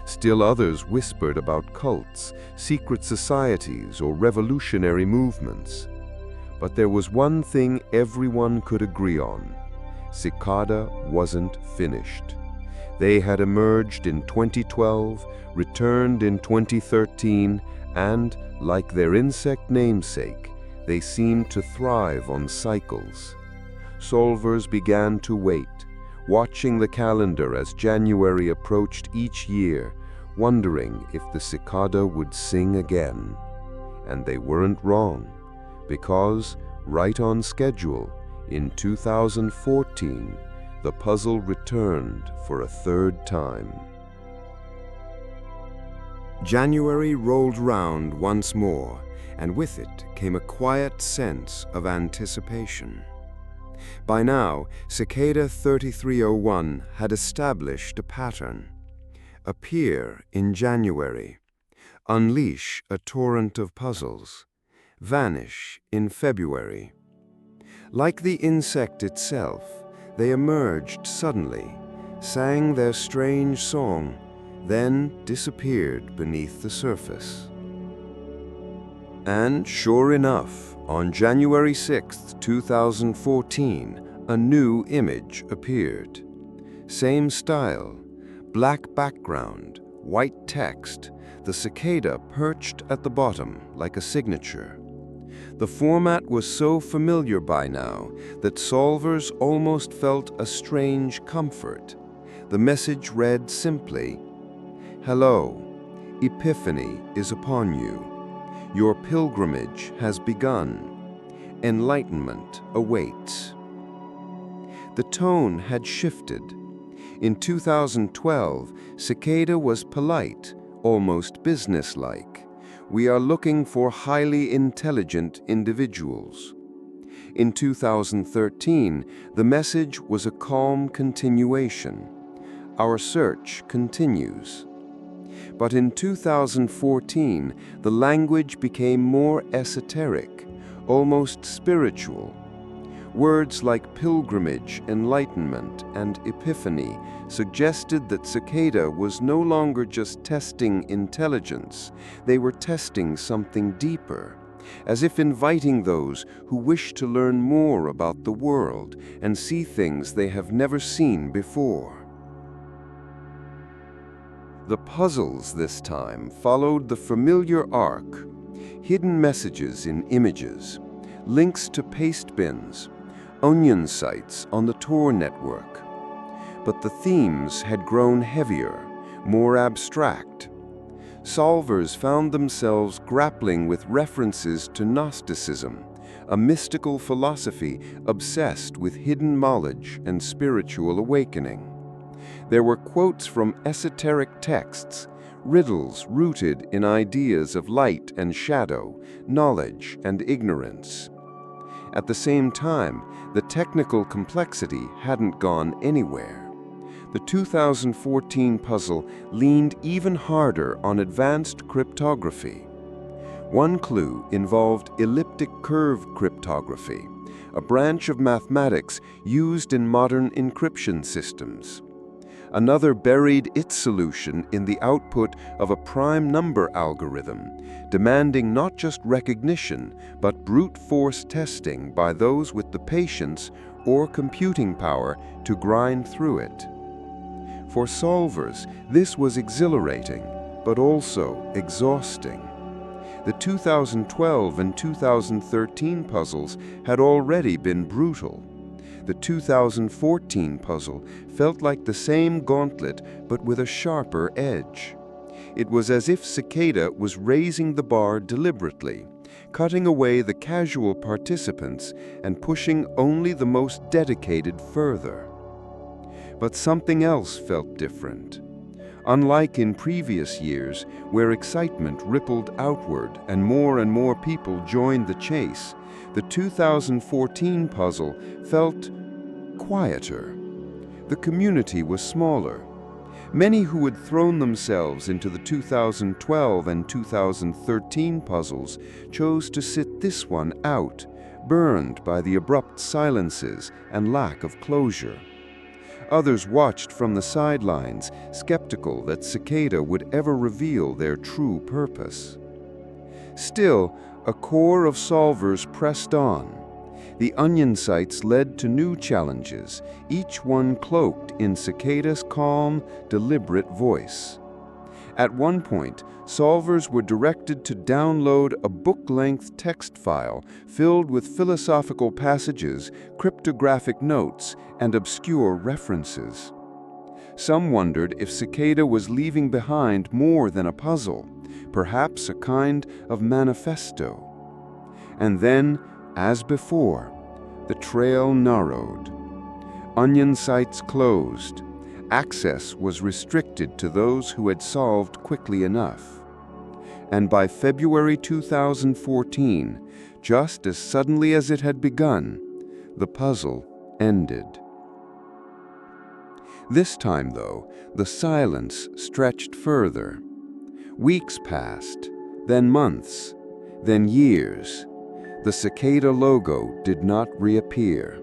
Still others whispered about cults, secret societies, or revolutionary movements. But there was one thing everyone could agree on: Cicada wasn't finished. They had emerged in 2012, returned in 2013, and, like their insect namesake, they seemed to thrive on cycles. Solvers began to wait, watching the calendar as January approached each year, wondering if the Cicada would sing again. And they weren't wrong, because, right on schedule, in 2014, the puzzle returned for a third time. January rolled round once more, and with it came a quiet sense of anticipation. By now, Cicada 3301 had established a pattern. Appear in January, unleash a torrent of puzzles, vanish in February. Like the insect itself, they emerged suddenly, sang their strange song, then disappeared beneath the surface. And sure enough, on January 6, 2014, a new image appeared. Same style, black background, white text, the cicada perched at the bottom like a signature. The format was so familiar by now that solvers almost felt a strange comfort. The message read simply, "Hello, Epiphany is upon you. Your pilgrimage has begun. Enlightenment awaits." The tone had shifted. In 2012, Cicada was polite, almost businesslike. "We are looking for highly intelligent individuals." In 2013, the message was a calm continuation. "Our search continues." But in 2014, the language became more esoteric, almost spiritual. Words like pilgrimage, enlightenment, and epiphany suggested that Cicada was no longer just testing intelligence, they were testing something deeper, as if inviting those who wish to learn more about the world and see things they have never seen before. The puzzles this time followed the familiar arc: hidden messages in images, links to paste bins, onion sites on the Tor network. But the themes had grown heavier, more abstract. Solvers found themselves grappling with references to Gnosticism, a mystical philosophy obsessed with hidden knowledge and spiritual awakening. There were quotes from esoteric texts, riddles rooted in ideas of light and shadow, knowledge and ignorance. At the same time, the technical complexity hadn't gone anywhere. The 2014 puzzle leaned even harder on advanced cryptography. One clue involved elliptic curve cryptography, a branch of mathematics used in modern encryption systems. Another buried its solution in the output of a prime number algorithm, demanding not just recognition, but brute force testing by those with the patience or computing power to grind through it. For solvers, this was exhilarating, but also exhausting. The 2012 and 2013 puzzles had already been brutal. The 2014 puzzle felt like the same gauntlet, but with a sharper edge. It was as if Cicada was raising the bar deliberately, cutting away the casual participants and pushing only the most dedicated further. But something else felt different. Unlike in previous years, where excitement rippled outward and more people joined the chase, the 2014 puzzle felt quieter. The community was smaller. Many who had thrown themselves into the 2012 and 2013 puzzles chose to sit this one out, burned by the abrupt silences and lack of closure. Others watched from the sidelines, skeptical that Cicada would ever reveal their true purpose. Still, a core of solvers pressed on. The onion sites led to new challenges, each one cloaked in Cicada's calm, deliberate voice. At one point, solvers were directed to download a book-length text file filled with philosophical passages, cryptographic notes, and obscure references. Some wondered if Cicada was leaving behind more than a puzzle, perhaps a kind of manifesto. And then, as before, the trail narrowed. Onion sites closed. Access was restricted to those who had solved quickly enough. And by February 2014, just as suddenly as it had begun, the puzzle ended. This time, though, the silence stretched further. Weeks passed, then months, then years. The Cicada logo did not reappear.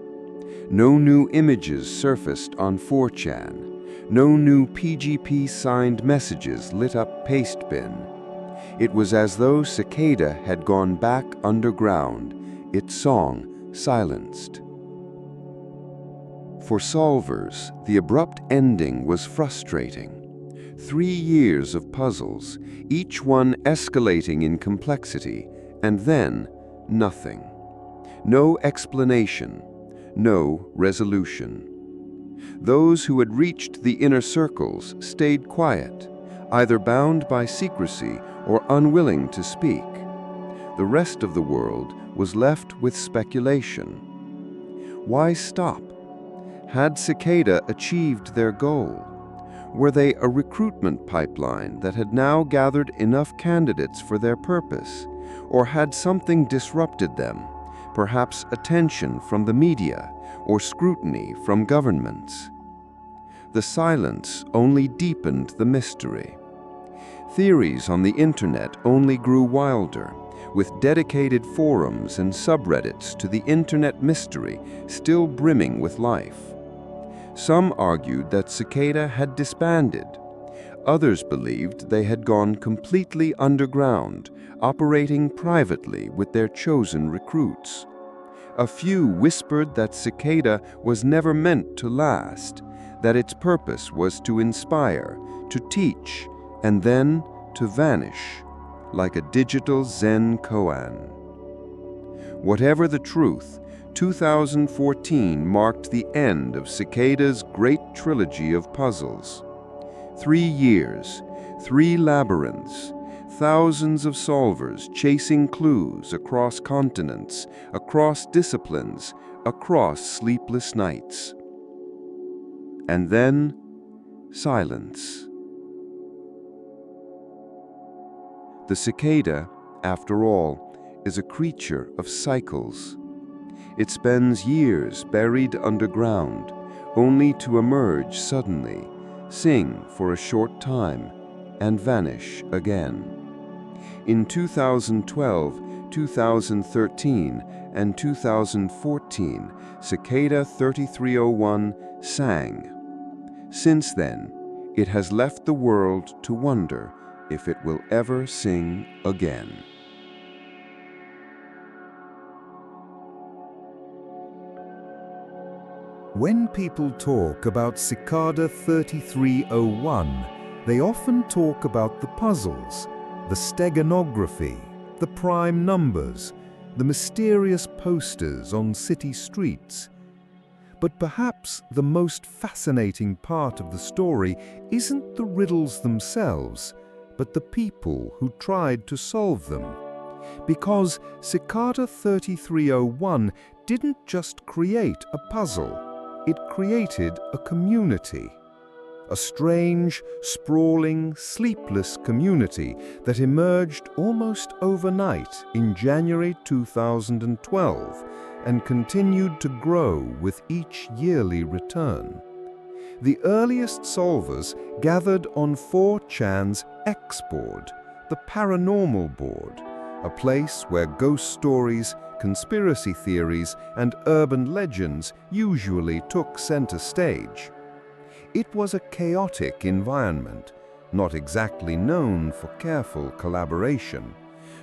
No new images surfaced on 4chan. No new PGP-signed messages lit up Pastebin. It was as though Cicada had gone back underground, its song silenced. For solvers, the abrupt ending was frustrating. 3 years of puzzles, each one escalating in complexity, and then nothing. No explanation, no resolution. Those who had reached the inner circles stayed quiet, either bound by secrecy or unwilling to speak. The rest of the world was left with speculation. Why stop? Had Cicada achieved their goal? Were they a recruitment pipeline that had now gathered enough candidates for their purpose? Or had something disrupted them, perhaps attention from the media or scrutiny from governments? The silence only deepened the mystery. Theories on the internet only grew wilder, with dedicated forums and subreddits to the internet mystery still brimming with life. Some argued that Cicada had disbanded. Others believed they had gone completely underground, operating privately with their chosen recruits. A few whispered that Cicada was never meant to last, that its purpose was to inspire, to teach, and then to vanish, like a digital Zen koan. Whatever the truth, 2014 marked the end of Cicada's great trilogy of puzzles. 3 years, 3 labyrinths, thousands of solvers chasing clues across continents, across disciplines, across sleepless nights. And then, silence. The cicada, after all, is a creature of cycles. It spends years buried underground, only to emerge suddenly, sing for a short time, and vanish again. In 2012, 2013, and 2014, Cicada 3301 sang. Since then, it has left the world to wonder if it will ever sing again. When people talk about Cicada 3301, they often talk about the puzzles, the steganography, the prime numbers, the mysterious posters on city streets. But perhaps the most fascinating part of the story isn't the riddles themselves, but the people who tried to solve them. Because Cicada 3301 didn't just create a puzzle, it created a community. A strange, sprawling, sleepless community that emerged almost overnight in January 2012 and continued to grow with each yearly return. The earliest solvers gathered on 4chan's X board, the paranormal board, a place where ghost stories, conspiracy theories, and urban legends usually took center stage. It was a chaotic environment, not exactly known for careful collaboration.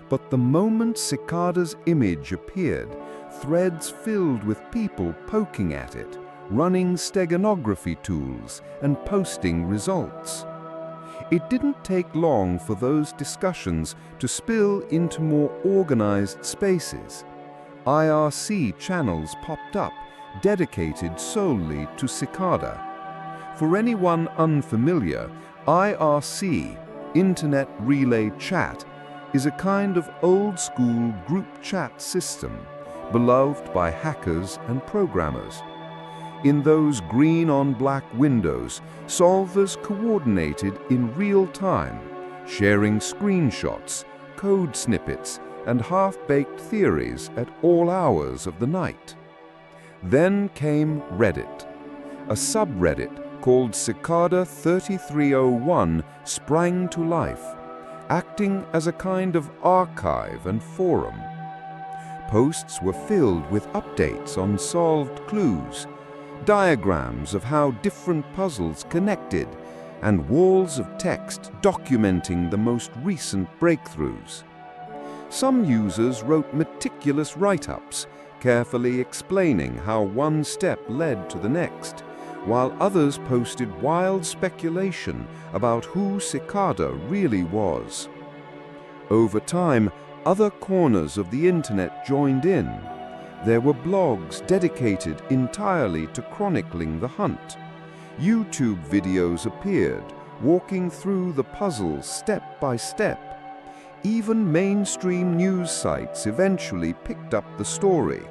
But the moment Cicada's image appeared, threads filled with people poking at it, running steganography tools, and posting results. It didn't take long for those discussions to spill into more organized spaces. IRC channels popped up, dedicated solely to Cicada. For anyone unfamiliar, IRC, Internet Relay Chat, is a kind of old-school group chat system, beloved by hackers and programmers. In those green-on-black windows, solvers coordinated in real time, sharing screenshots, code snippets, and half-baked theories at all hours of the night. Then came Reddit. A subreddit called Cicada 3301 sprang to life, acting as a kind of archive and forum. Posts were filled with updates on solved clues, diagrams of how different puzzles connected, and walls of text documenting the most recent breakthroughs. Some users wrote meticulous write-ups, carefully explaining how one step led to the next, while others posted wild speculation about who Cicada really was. Over time, other corners of the internet joined in. There were blogs dedicated entirely to chronicling the hunt. YouTube videos appeared, walking through the puzzles step by step. Even mainstream news sites eventually picked up the story,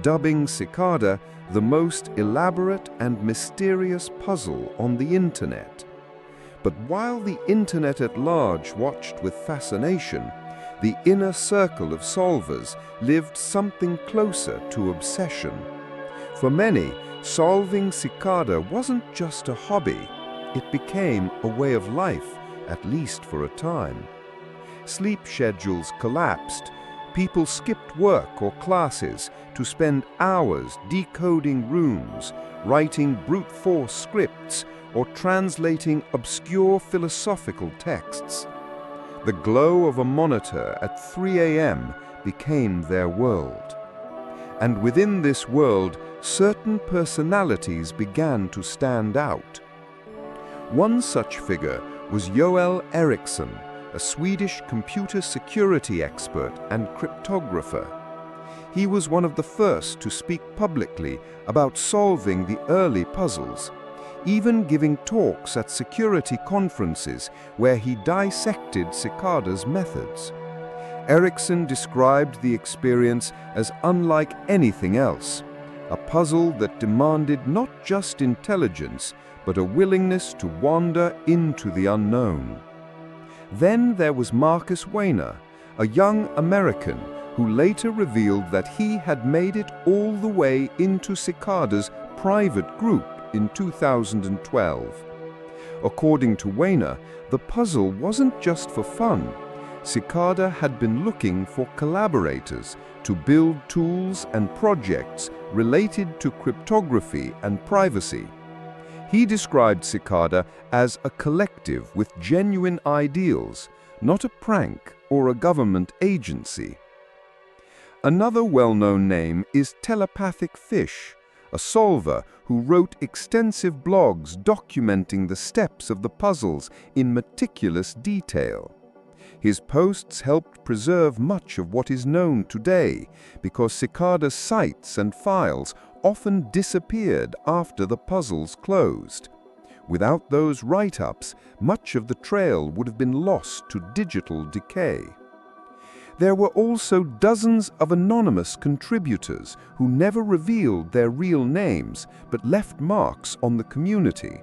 dubbing Cicada the most elaborate and mysterious puzzle on the internet. But while the internet at large watched with fascination, the inner circle of solvers lived something closer to obsession. For many, solving Cicada wasn't just a hobby, it became a way of life, at least for a time. Sleep schedules collapsed. People skipped work or classes to spend hours decoding runes, writing brute force scripts, or translating obscure philosophical texts. The glow of a monitor at 3 a.m. became their world. And within this world, certain personalities began to stand out. One such figure was Joel Eriksson, a Swedish computer security expert and cryptographer. He was one of the first to speak publicly about solving the early puzzles, even giving talks at security conferences where he dissected Cicada's methods. Eriksson described the experience as unlike anything else, a puzzle that demanded not just intelligence, but a willingness to wander into the unknown. Then there was Marcus Weiner, a young American who later revealed that he had made it all the way into Cicada's private group in 2012. According to Weiner, the puzzle wasn't just for fun. Cicada had been looking for collaborators to build tools and projects related to cryptography and privacy. He described Cicada as a collective with genuine ideals, not a prank or a government agency. Another well-known name is Telepathic Fish, a solver who wrote extensive blogs documenting the steps of the puzzles in meticulous detail. His posts helped preserve much of what is known today because Cicada's sites and files often disappeared after the puzzles closed. Without those write-ups, much of the trail would have been lost to digital decay. There were also dozens of anonymous contributors who never revealed their real names but left marks on the community.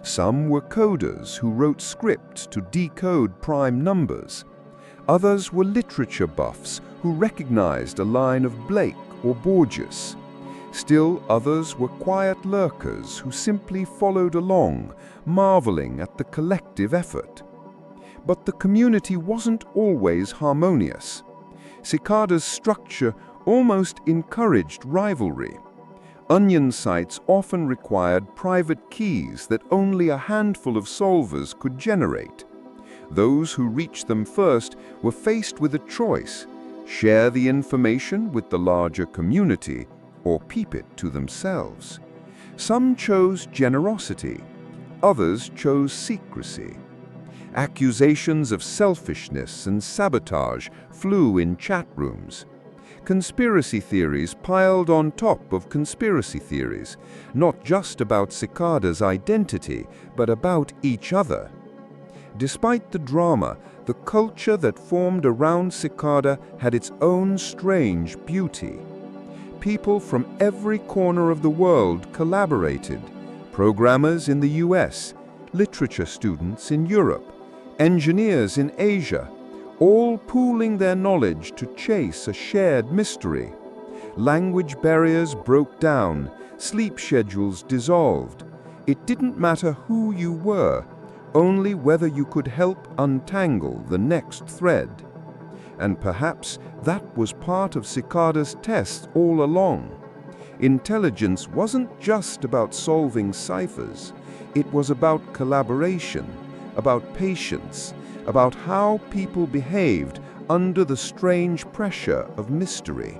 Some were coders who wrote script to decode prime numbers. Others were literature buffs who recognized a line of Blake or Borges. Still others were quiet lurkers who simply followed along, marveling at the collective effort. But the community wasn't always harmonious. Cicada's structure almost encouraged rivalry. Onion sites often required private keys that only a handful of solvers could generate. Those who reached them first were faced with a choice: share the information with the larger community or keep it to themselves. Some chose generosity, others chose secrecy. Accusations of selfishness and sabotage flew in chat rooms. Conspiracy theories piled on top of conspiracy theories, not just about Cicada's identity, but about each other. Despite the drama, the culture that formed around Cicada had its own strange beauty. People from every corner of the world collaborated: programmers in the US, literature students in Europe, engineers in Asia, all pooling their knowledge to chase a shared mystery. Language barriers broke down, sleep schedules dissolved. It didn't matter who you were, only whether you could help untangle the next thread. And perhaps that was part of Cicada's test all along. Intelligence wasn't just about solving ciphers. It was about collaboration, about patience, about how people behaved under the strange pressure of mystery.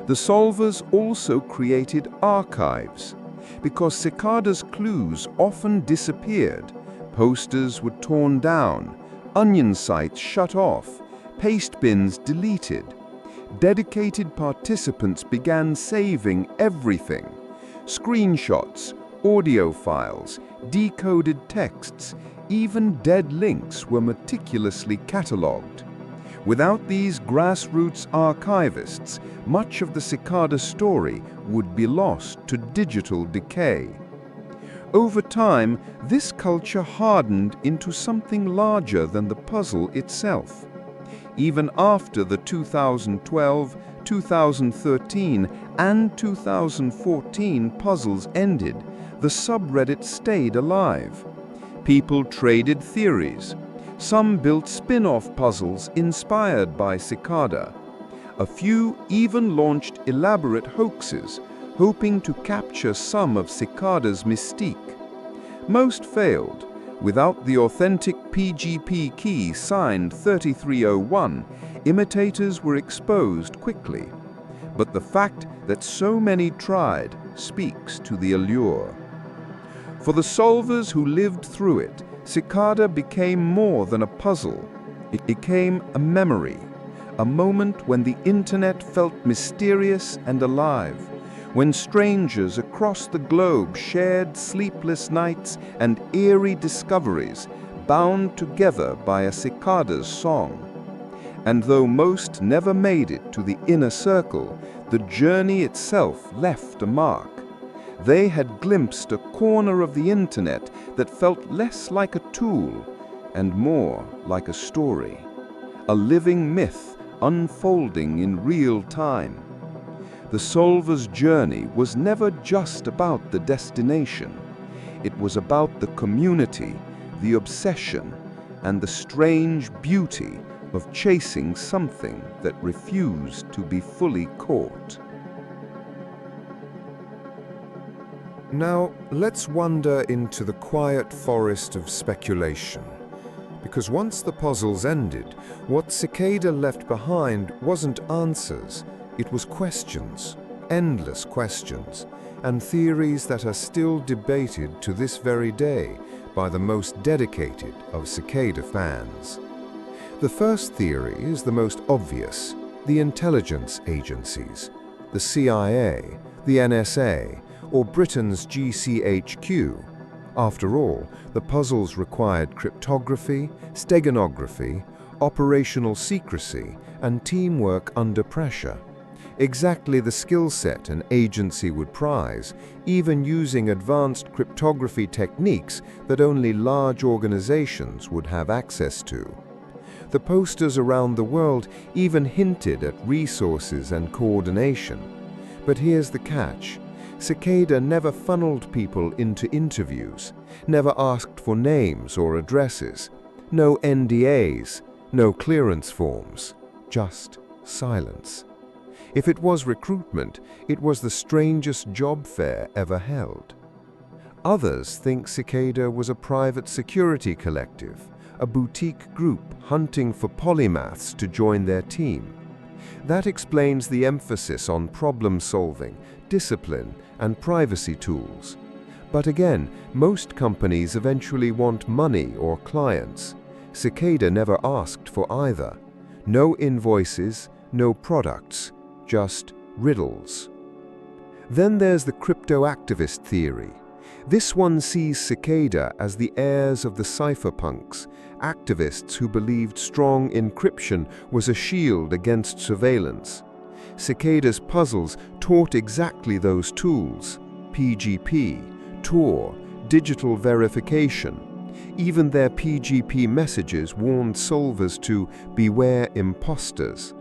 The solvers also created archives. Because Cicada's clues often disappeared, posters were torn down, onion sites shut off, paste bins deleted. Dedicated participants began saving everything: screenshots, audio files, decoded texts, even dead links were meticulously catalogued. Without these grassroots archivists, much of the Cicada story would be lost to digital decay. Over time, this culture hardened into something larger than the puzzle itself. Even after the 2012, 2013, and 2014 puzzles ended, the subreddit stayed alive. People traded theories. Some built spin-off puzzles inspired by Cicada. A few even launched elaborate hoaxes, hoping to capture some of Cicada's mystique. Most failed. Without the authentic PGP key signed 3301, imitators were exposed quickly. But the fact that so many tried speaks to the allure. For the solvers who lived through it, Cicada became more than a puzzle. It became a memory, a moment when the internet felt mysterious and alive, when strangers across the globe shared sleepless nights and eerie discoveries, bound together by a cicada's song. And though most never made it to the inner circle, the journey itself left a mark. They had glimpsed a corner of the internet that felt less like a tool and more like a story, a living myth unfolding in real time. The solver's journey was never just about the destination. It was about the community, the obsession, and the strange beauty of chasing something that refused to be fully caught. Now, let's wander into the quiet forest of speculation. Because once the puzzles ended, what Cicada left behind wasn't answers, it was questions, endless questions, and theories that are still debated to this very day by the most dedicated of Cicada fans. The first theory is the most obvious: the intelligence agencies, the CIA, the NSA, or Britain's GCHQ. After all, the puzzles required cryptography, steganography, operational secrecy, and teamwork under pressure. Exactly the skill set an agency would prize, even using advanced cryptography techniques that only large organizations would have access to. The posters around the world even hinted at resources and coordination. But here's the catch: Cicada never funneled people into interviews, never asked for names or addresses, no NDAs, no clearance forms, just silence. If it was recruitment, it was the strangest job fair ever held. Others think Cicada was a private security collective, a boutique group hunting for polymaths to join their team. That explains the emphasis on problem-solving, discipline, and privacy tools. But again, most companies eventually want money or clients. Cicada never asked for either. No invoices, no products, just riddles. Then there's the crypto-activist theory. This one sees Cicada as the heirs of the cypherpunks, activists who believed strong encryption was a shield against surveillance. Cicada's puzzles taught exactly those tools: PGP, Tor, digital verification. Even their PGP messages warned solvers to beware imposters.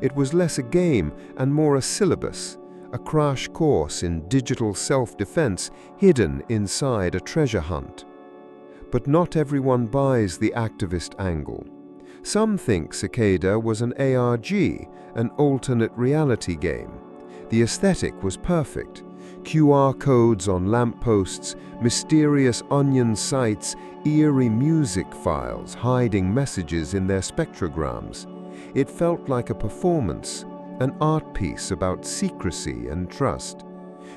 It was less a game and more a syllabus, a crash course in digital self-defense hidden inside a treasure hunt. But not everyone buys the activist angle. Some think Cicada was an ARG, an alternate reality game. The aesthetic was perfect. QR codes on lampposts, mysterious onion sites, eerie music files hiding messages in their spectrograms. It felt like a performance, an art piece about secrecy and trust.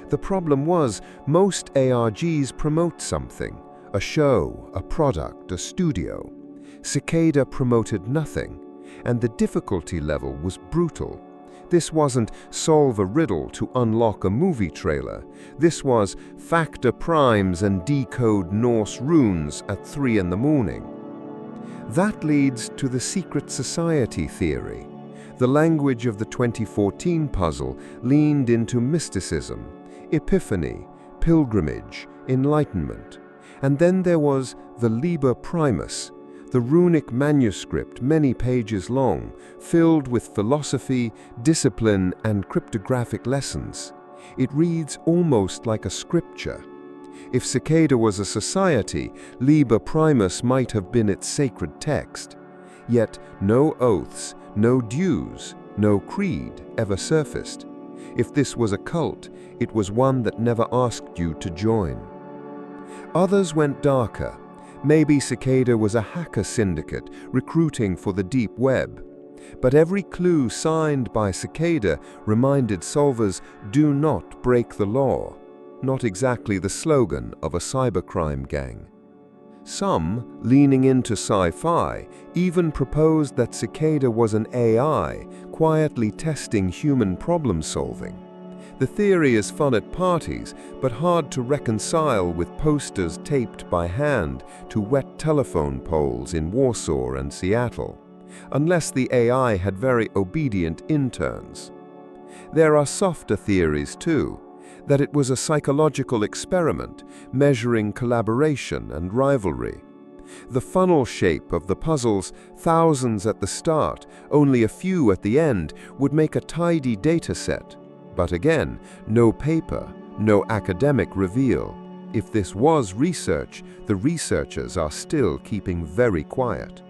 The problem was, most ARGs promote something: a show, a product, a studio. Cicada promoted nothing, and the difficulty level was brutal. This wasn't solve a riddle to unlock a movie trailer. This was factor primes and decode Norse runes at 3 in the morning. That leads to the secret society theory. The language of the 2014 puzzle leaned into mysticism, epiphany, pilgrimage, enlightenment. And then there was the Liber Primus, the runic manuscript many pages long, filled with philosophy, discipline, and cryptographic lessons. It reads almost like a scripture. If Cicada was a society, Liber Primus might have been its sacred text. Yet no oaths, no dues, no creed ever surfaced. If this was a cult, it was one that never asked you to join. Others went darker. Maybe Cicada was a hacker syndicate recruiting for the deep web. But every clue signed by Cicada reminded solvers, do not break the law. Not exactly the slogan of a cybercrime gang. Some, leaning into sci-fi, even proposed that Cicada was an AI, quietly testing human problem-solving. The theory is fun at parties, but hard to reconcile with posters taped by hand to wet telephone poles in Warsaw and Seattle, unless the AI had very obedient interns. There are softer theories too, that it was a psychological experiment, measuring collaboration and rivalry. The funnel shape of the puzzles, thousands at the start, only a few at the end, would make a tidy data set. But again, no paper, no academic reveal. if this was research, the researchers are still keeping very quiet.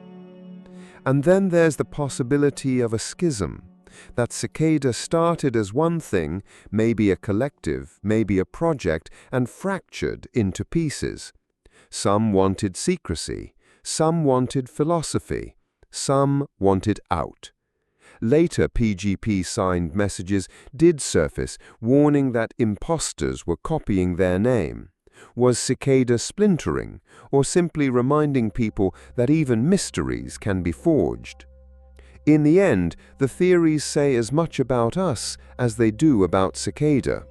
And then there's the possibility of a schism, that Cicada started as one thing, maybe a collective, maybe a project, and fractured into pieces. Some wanted secrecy, some wanted philosophy, some wanted out. Later PGP-signed messages did surface, warning that imposters were copying their name. Was Cicada splintering, or simply reminding people that even mysteries can be forged? In the end, the theories say as much about us as they do about Cicada.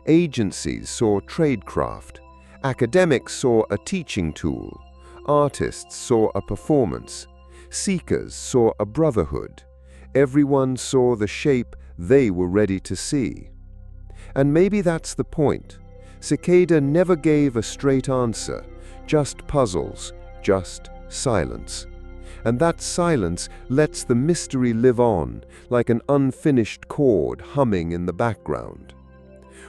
Agencies saw tradecraft, academics saw a teaching tool, artists saw a performance, seekers saw a brotherhood. Everyone saw the shape they were ready to see. And maybe that's the point. Cicada never gave a straight answer, just puzzles, just silence. And that silence lets the mystery live on, like an unfinished chord humming in the background.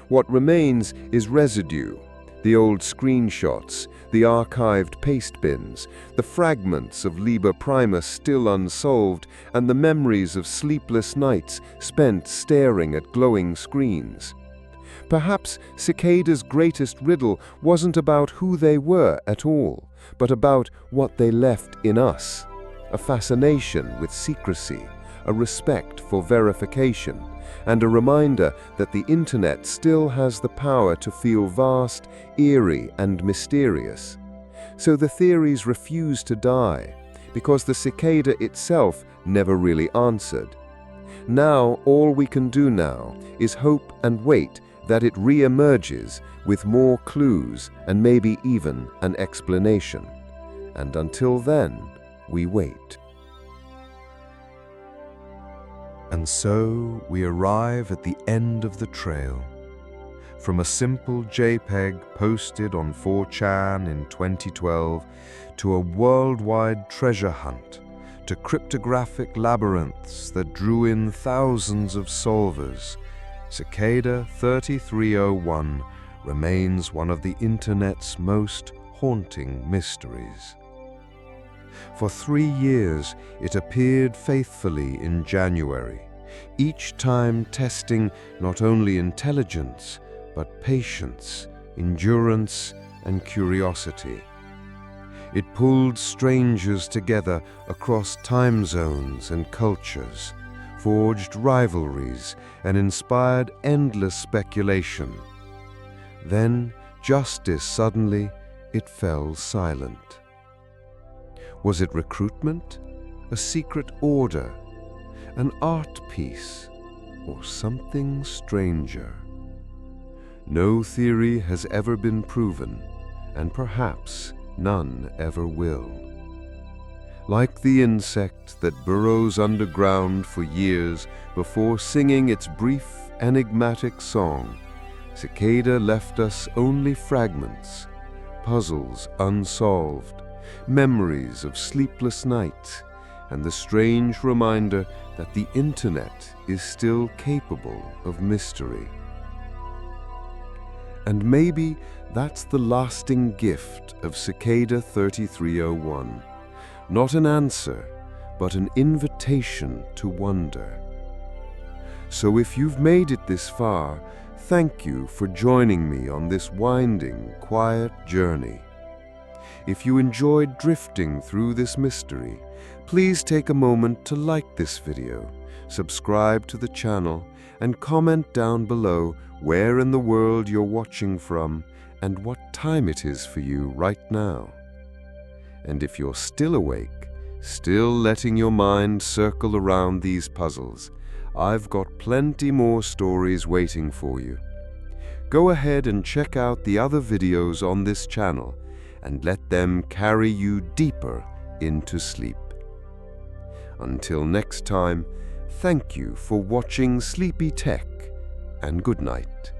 What remains is residue, the old screenshots, the archived paste bins, the fragments of Liber Primus still unsolved, and the memories of sleepless nights spent staring at glowing screens. Perhaps Cicada's greatest riddle wasn't about who they were at all, but about what they left in us. A fascination with secrecy, a respect for verification, and a reminder that the internet still has the power to feel vast, eerie, and mysterious. So the theories refuse to die, because the cicada itself never really answered. Now, all we can do now is hope and wait that it re-emerges with more clues and maybe even an explanation. And until then, we wait. And so we arrive at the end of the trail. From a simple JPEG posted on 4chan in 2012 to a worldwide treasure hunt, to cryptographic labyrinths that drew in thousands of solvers, Cicada 3301 remains one of the internet's most haunting mysteries. For 3 years, it appeared faithfully in January, each time testing not only intelligence, but patience, endurance, and curiosity. It pulled strangers together across time zones and cultures, forged rivalries, and inspired endless speculation. Then, just as suddenly, it fell silent. Was it recruitment, a secret order, an art piece, or something stranger? No theory has ever been proven, and perhaps none ever will. Like the insect that burrows underground for years before singing its brief, enigmatic song, Cicada left us only fragments, puzzles unsolved, memories of sleepless nights, and the strange reminder that the internet is still capable of mystery. And maybe that's the lasting gift of Cicada 3301. Not an answer, but an invitation to wonder. So if you've made it this far, thank you for joining me on this winding, quiet journey. If you enjoyed drifting through this mystery, please take a moment to like this video, subscribe to the channel, and comment down below where in the world you're watching from and what time it is for you right now. And if you're still awake, still letting your mind circle around these puzzles, I've got plenty more stories waiting for you. Go ahead and check out the other videos on this channel and let them carry you deeper into sleep. Until next time, thank you for watching sleepyTech, and good night.